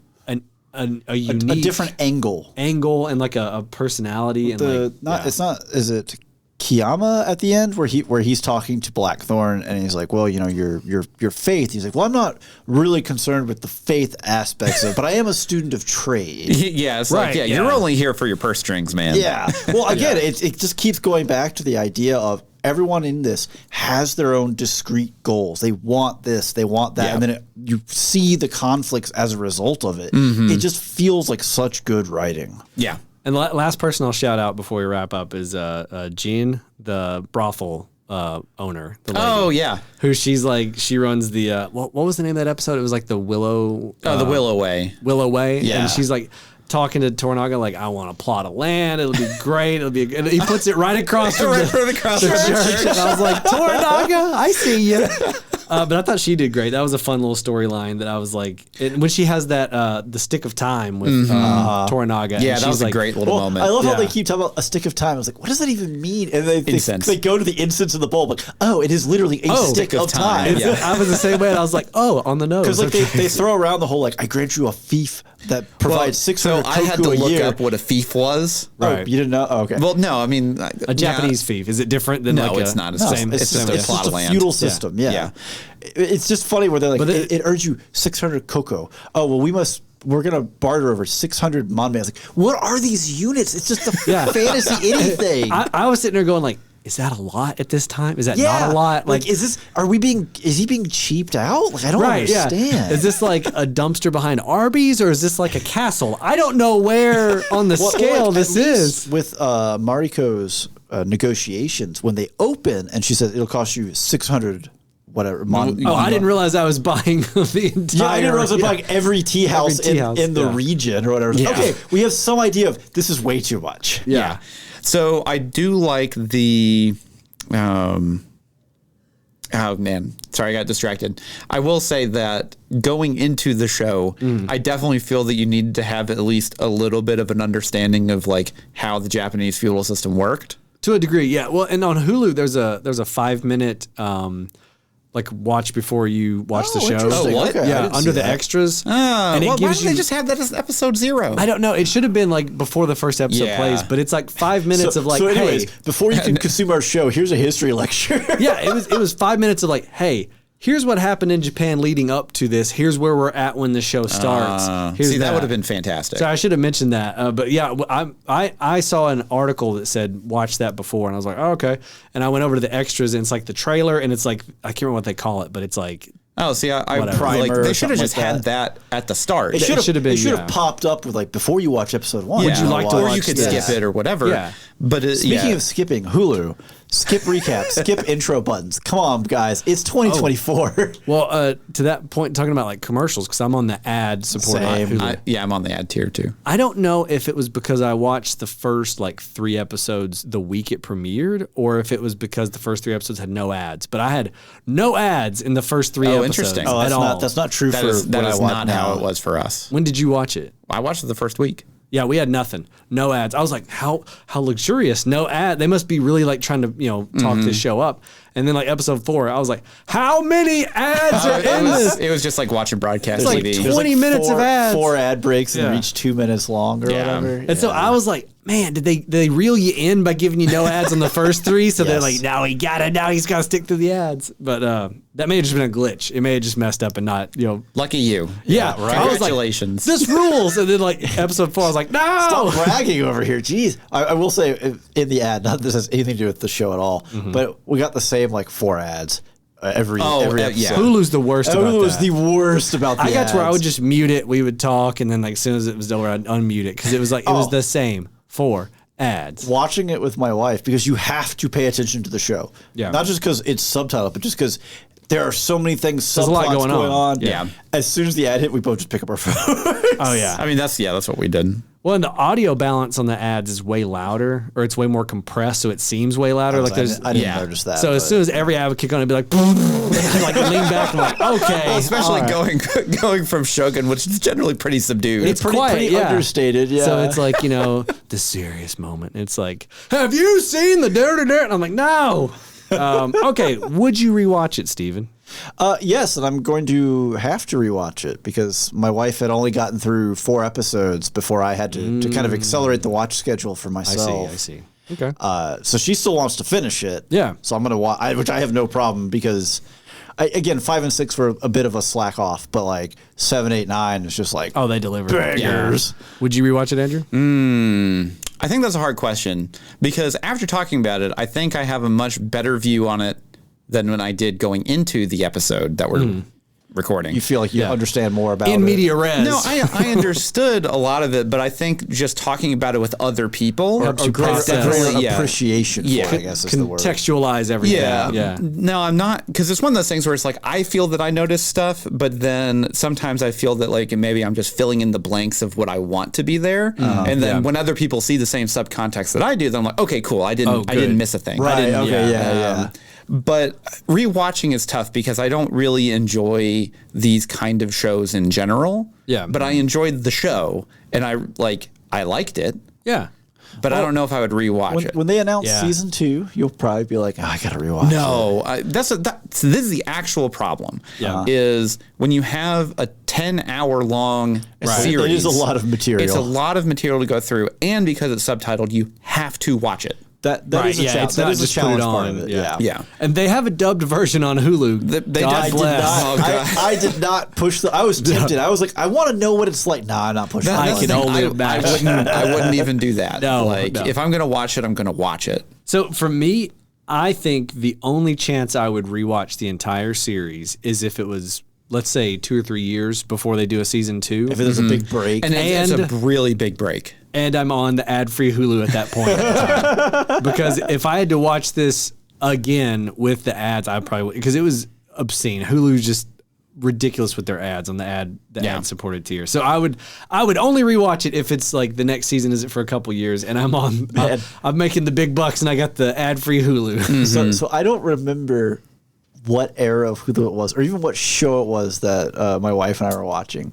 Speaker 1: unique,
Speaker 3: A different angle.
Speaker 1: and like a personality. And
Speaker 3: Is it Kiyama at the end where he's talking to Blackthorn and he's like, well, your faith. He's like, well, I'm not really concerned with the faith aspects of it, but I am a student of trade.
Speaker 2: Yeah, it's like, you're only here for your purse strings, man.
Speaker 3: Yeah. Well, again, it just keeps going back to the idea of everyone in this has their own discrete goals. They want this, they want that, and then you see the conflicts as a result of it. It just feels like such good writing.
Speaker 2: Yeah.
Speaker 1: And the last person I'll shout out before we wrap up is Jean, the brothel owner. The lady,
Speaker 2: Oh, yeah.
Speaker 1: who she runs the what was the name of that episode? It was like the Willow.
Speaker 2: The Willow Way.
Speaker 1: Willow Way.
Speaker 2: Yeah.
Speaker 1: And she's like talking to Toranaga like, I want a plot of land. It'll be great. And he puts it right across from the church. And I was like, Toranaga, I see you. But I thought she did great. That was a fun little storyline that I was like, when she has that the stick of time with Toranaga.
Speaker 2: Yeah,
Speaker 1: and
Speaker 2: that was a great little moment.
Speaker 3: I love how they keep talking about a stick of time. I was like, what does that even mean? And they go to the incense in the bowl, like, oh, it is literally a stick of time.
Speaker 1: Yeah. I was the same way. And I was like, oh, on the nose.
Speaker 3: Because like they throw around the whole like, I grant you a fief that provides 600
Speaker 2: So I had to
Speaker 3: koku a
Speaker 2: look
Speaker 3: year.
Speaker 2: up what a fief was.
Speaker 3: Oh, you didn't know? Oh, okay.
Speaker 2: Well, no, I mean
Speaker 1: a Japanese fief. Is it different than
Speaker 2: No,
Speaker 1: like
Speaker 2: it's not.
Speaker 3: No,
Speaker 1: same?
Speaker 3: it's just
Speaker 2: a plot of
Speaker 3: a
Speaker 2: land.
Speaker 3: feudal system. Yeah. It's just funny where they're like, it earns you 600 cocoa. Oh, well, we're going to barter over 600 manmei. I was like, what are these units? It's just a fantasy anything.
Speaker 1: I was sitting there going like, is that a lot at this time? Is that not a lot?
Speaker 3: Like, is he being cheaped out? Like, I don't understand.
Speaker 1: Yeah. Is this like a dumpster behind Arby's or is this like a castle? I don't know where on the scale this is.
Speaker 3: With Mariko's negotiations, when they open and she says it'll cost you 600 whatever.
Speaker 1: I didn't realize I was buying the entire.
Speaker 3: Yeah, I didn't realize I was buying every tea house in the region or whatever. Yeah. Okay, we have some idea of this is way too much.
Speaker 2: Yeah. So I do like the. Oh man, sorry, I got distracted. I will say that going into the show, I definitely feel that you need to have at least a little bit of an understanding of like how the Japanese feudal system worked.
Speaker 1: To a degree, yeah. Well, and on Hulu, there's a 5-minute like watch before you watch the show.
Speaker 3: Oh, what? Okay,
Speaker 1: yeah, under the extras.
Speaker 2: And why didn't they just have that as episode 0?
Speaker 1: I don't know. It should have been like before the first episode plays, but it's like 5 minutes of like,
Speaker 3: so anyways,
Speaker 1: hey,
Speaker 3: before you can consume our show, here's a history lecture.
Speaker 1: Yeah, it was 5 minutes of like, hey, here's what happened in Japan leading up to this. Here's where we're at when the show starts.
Speaker 2: That would have been fantastic.
Speaker 1: So I should have mentioned that. But yeah, I saw an article that said watch that before, and I was like, oh, okay. And I went over to the extras, and it's like the trailer, and it's like I can't remember what they call it, but it's like.
Speaker 2: Oh, see, I like they should have just had that at the start.
Speaker 3: It should have been. It should have popped up with like before you watch episode 1.
Speaker 1: Would you like to watch?
Speaker 2: Or you could skip it or whatever.
Speaker 1: Yeah.
Speaker 2: But
Speaker 3: speaking of skipping, Hulu, skip recap, skip intro buttons. Come on, guys, it's 2024.
Speaker 1: Well, to that point, talking about like commercials, because I'm on the ad support on Hulu.
Speaker 2: I'm on the ad tier too.
Speaker 1: I don't know if it was because I watched the first like 3 episodes the week it premiered, or if it was because the first 3 episodes had no ads. But I had no ads in the first 3 episodes.
Speaker 2: Interesting.
Speaker 3: That's not true
Speaker 2: that
Speaker 3: for
Speaker 2: is
Speaker 3: what I want
Speaker 2: not
Speaker 3: now.
Speaker 2: how it was for us.
Speaker 1: When did you watch it?
Speaker 2: I watched it the first week.
Speaker 1: Yeah, we had nothing. No ads. I was like, how luxurious. No ad. They must be really like trying to, talk this show up. And then like episode 4, I was like, how many ads are in this?
Speaker 2: It was just like watching broadcast
Speaker 1: It's like
Speaker 2: TV.
Speaker 1: 20 minutes of ads.
Speaker 3: 4 ad breaks and each 2 minutes long or whatever.
Speaker 1: And so I was like, man, did they reel you in by giving you no ads on the first 3? So they're like, now he's got to stick to the ads. But that may have just been a glitch. It may have just messed up and not,
Speaker 2: Lucky you.
Speaker 1: Yeah, right.
Speaker 2: Congratulations.
Speaker 1: I was like, this rules. And then like episode 4, I was like, no.
Speaker 3: Stop bragging over here. Jeez. I will say in the ad, not that this has anything to do with the show at all, but we got the same like 4 ads. Every episode.
Speaker 1: Yeah. Hulu's the worst about that.
Speaker 3: Hulu was the worst about the
Speaker 1: I got
Speaker 3: ads.
Speaker 1: to where I would just mute it. We would talk, and then like as soon as it was over, I'd unmute it because it was like it was the same 4 ads.
Speaker 3: Watching it with my wife because you have to pay attention to the show.
Speaker 1: Yeah.
Speaker 3: Not just because it's subtitled, but just because there are so many things,
Speaker 1: There's a lot
Speaker 3: subplots going on.
Speaker 2: Yeah.
Speaker 3: As soon as the ad hit, we both just pick up our phone.
Speaker 1: Oh yeah.
Speaker 2: I mean, that's what we did.
Speaker 1: Well, and the audio balance on the ads is way louder, or it's way more compressed, so it seems way louder. Like there's,
Speaker 3: I didn't notice that.
Speaker 1: So as soon as every ad would kick on, it'd be like, like lean back and like, okay.
Speaker 2: Well, especially
Speaker 1: all right.
Speaker 2: going from Shogun, which is generally pretty subdued.
Speaker 1: It's
Speaker 3: pretty,
Speaker 1: quiet,
Speaker 3: pretty
Speaker 1: yeah.
Speaker 3: understated. Yeah.
Speaker 1: So it's like, the serious moment. It's like, have you seen the dirt? And I'm like, no. Okay, would you rewatch it, Steven?
Speaker 3: Yes, and I'm going to have to rewatch it because my wife had only gotten through 4 episodes before I had to kind of accelerate the watch schedule for myself.
Speaker 1: I see. Okay.
Speaker 3: So she still wants to finish it.
Speaker 1: Yeah.
Speaker 3: So I'm going to watch, which I have no problem because, again, 5 and 6 were a bit of a slack off, but like 7, 8, 9 is just like
Speaker 1: they delivered.
Speaker 3: bangers.
Speaker 1: Yeah. Would you rewatch it, Andrew?
Speaker 2: I think that's a hard question because after talking about it, I think I have a much better view on it than when I did going into the episode that we're recording.
Speaker 3: You feel like you understand more about
Speaker 1: In
Speaker 3: it.
Speaker 1: media res.
Speaker 2: No, I understood a lot of it, but I think just talking about it with other people
Speaker 1: Helps you process.
Speaker 3: Greater
Speaker 2: yeah.
Speaker 3: appreciation for it, I guess is the word.
Speaker 1: Contextualize everything.
Speaker 2: Yeah. No, I'm not, because it's one of those things where it's like I feel that I notice stuff, but then sometimes I feel that like maybe I'm just filling in the blanks of what I want to be there, and then when other people see the same subcontext that I do, then I'm like, okay, cool, I didn't miss a thing.
Speaker 3: Right,
Speaker 2: I didn't,
Speaker 3: okay, yeah.
Speaker 2: But rewatching is tough because I don't really enjoy these kind of shows in general.
Speaker 1: Yeah.
Speaker 2: But I enjoyed the show and I liked it.
Speaker 1: Yeah.
Speaker 2: But I don't know if I would rewatch it.
Speaker 3: When they announce
Speaker 1: Yeah.
Speaker 3: season 2, you'll probably be like, I got to rewatch it.
Speaker 2: No, this is the actual problem.
Speaker 1: Yeah.
Speaker 2: Is when you have a 10-hour long series.
Speaker 3: It is a lot of material.
Speaker 2: It's a lot of material to go through, and because it's subtitled, you have to watch it.
Speaker 3: That
Speaker 1: Right,
Speaker 3: is a
Speaker 1: yeah,
Speaker 3: challenge.
Speaker 1: it's
Speaker 3: That
Speaker 1: not
Speaker 3: is a
Speaker 1: just put it
Speaker 3: challenge part
Speaker 1: on,
Speaker 3: of it.
Speaker 1: yeah.
Speaker 2: Yeah.
Speaker 1: And they have a dubbed version on Hulu.
Speaker 2: They
Speaker 1: God
Speaker 2: did.
Speaker 3: I did
Speaker 1: bless.
Speaker 3: not.
Speaker 2: Oh, God.
Speaker 3: I did not push I was tempted. I was like, I want to know what it's like. Nah, I'm not pushing.
Speaker 1: I
Speaker 2: That's
Speaker 1: can
Speaker 2: the thing.
Speaker 1: only
Speaker 2: I
Speaker 1: imagine.
Speaker 2: I wouldn't even do that.
Speaker 1: No.
Speaker 2: If I'm gonna watch it, I'm gonna watch it.
Speaker 1: So for me, I think the only chance I would rewatch the entire series is if it was, let's say, 2 or 3 years before they do a season 2.
Speaker 3: If there's a big break.
Speaker 2: And it's a
Speaker 1: And-
Speaker 2: really big break.
Speaker 1: And I'm on the ad-free Hulu at that point in time. Because if I had to watch this again with the ads, I probably would, because it was obscene. Hulu's just ridiculous with their ads on the ad-supported tier. So I would only rewatch it if it's like the next season isn't for a couple years, and I'm making the big bucks, and I got the ad-free Hulu.
Speaker 3: So I don't remember what era of Hulu it was, or even what show it was that my wife and I were watching,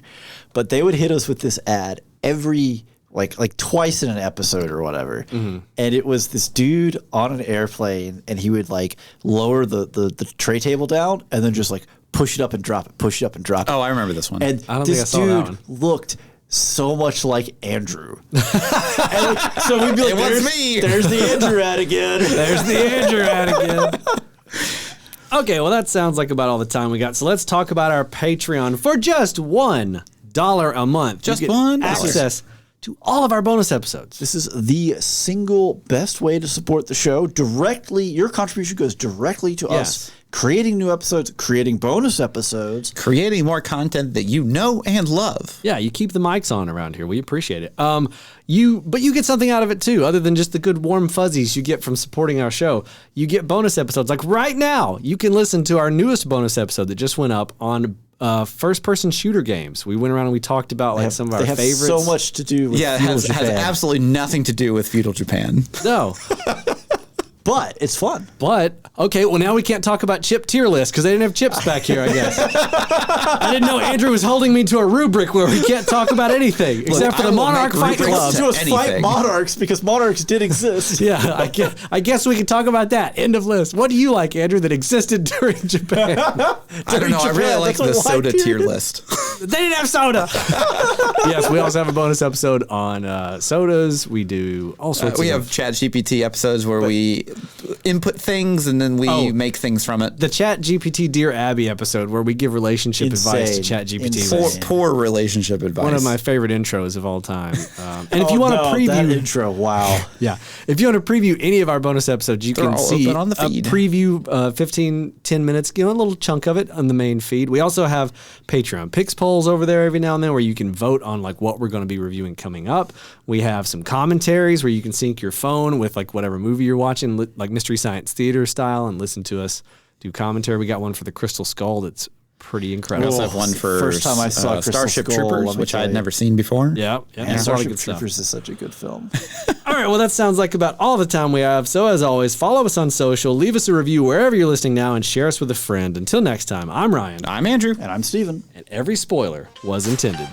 Speaker 3: but they would hit us with this ad every like twice in an episode or whatever, and it was this dude on an airplane, and he would like lower the tray table down and then just like push it up and drop it, push it up and drop it.
Speaker 2: Oh, I remember this one.
Speaker 3: And
Speaker 1: I don't think I
Speaker 3: this
Speaker 1: saw that
Speaker 3: dude
Speaker 1: one.
Speaker 3: looked so much like Andrew. And like, so we'd be like,
Speaker 2: It was
Speaker 3: there's,
Speaker 2: me.
Speaker 3: there's the Andrew ad again.
Speaker 1: There's the Andrew ad again. Okay, well, that sounds like about all the time we got. So let's talk about our Patreon. For just $1 a month,
Speaker 2: Just
Speaker 1: you get
Speaker 2: $1?
Speaker 1: access to all of our bonus episodes.
Speaker 3: This is the single best way to support the show. Directly, your contribution goes directly to us creating new episodes, creating bonus episodes.
Speaker 2: Creating more content that you know and love.
Speaker 1: Yeah, you keep the mics on around here. We appreciate it. But you get something out of it too, other than just the good warm fuzzies you get from supporting our show. You get bonus episodes. Like right now, you can listen to our newest bonus episode that just went up on first-person shooter games. We went around and we talked about like some of our
Speaker 3: They have
Speaker 1: favorites.
Speaker 3: so much to do with
Speaker 2: Yeah, it
Speaker 3: feudal
Speaker 2: has
Speaker 3: Japan.
Speaker 2: absolutely nothing to do with feudal Japan.
Speaker 1: No.
Speaker 3: But it's fun.
Speaker 1: But, okay, well, now we can't talk about chip tier list because they didn't have chips back here, I guess. I didn't know Andrew was holding me to a rubric where we can't talk about anything except for
Speaker 2: I
Speaker 1: the
Speaker 2: will
Speaker 1: Monarch
Speaker 2: make
Speaker 1: Fight
Speaker 2: rubrics
Speaker 1: Club.
Speaker 3: To us fight
Speaker 2: anything.
Speaker 3: monarchs because monarchs did exist.
Speaker 1: Yeah, I guess we can talk about that. End of list. What do you like, Andrew, that existed during Japan?
Speaker 2: I don't know. I really
Speaker 3: Japan,
Speaker 2: like
Speaker 3: that's a
Speaker 2: the soda
Speaker 3: wide
Speaker 2: tier
Speaker 3: period.
Speaker 2: list.
Speaker 1: They didn't have soda. Yes, we also have a bonus episode on sodas. We do all sorts
Speaker 2: We
Speaker 1: of
Speaker 2: have Chat GPT episodes where we input things and then we make things from it.
Speaker 1: the Chat GPT Dear Abby episode where we give relationship advice to
Speaker 3: Insane.
Speaker 1: Chat GPT.
Speaker 3: Insane.
Speaker 2: Poor relationship advice.
Speaker 1: One of my favorite intros of all time. And if you want to
Speaker 3: that
Speaker 1: preview
Speaker 3: intro, wow.
Speaker 1: Yeah. If you want to preview any of our bonus episodes, you
Speaker 2: They're
Speaker 1: can
Speaker 2: all
Speaker 1: see
Speaker 2: open on the
Speaker 1: a
Speaker 2: feed.
Speaker 1: preview, 15, 10 minutes, a little chunk of it on the main feed. We also have Patreon picks polls over there every now and then where you can vote on like what we're going to be reviewing coming up. We have some commentaries where you can sync your phone with like whatever movie you're watching, like Mystery Science Theater style, and listen to us do commentary. We got one for the Crystal Skull that's pretty incredible.
Speaker 2: We also have one for
Speaker 3: First time I saw Crystal
Speaker 2: Starship
Speaker 3: Skull, let
Speaker 2: Troopers,
Speaker 3: me
Speaker 2: which
Speaker 3: tell
Speaker 2: I had
Speaker 3: you.
Speaker 2: never seen before.
Speaker 1: Yeah,
Speaker 3: And
Speaker 1: there's a lot of
Speaker 3: Starship
Speaker 1: good stuff.
Speaker 3: Troopers is such a good film.
Speaker 1: All right, well, that sounds like about all the time we have. So as always, follow us on social, leave us a review wherever you're listening now, and share us with a friend. Until next time, I'm Ryan,
Speaker 2: I'm Andrew.
Speaker 3: And I'm Steven.
Speaker 1: and every spoiler was intended.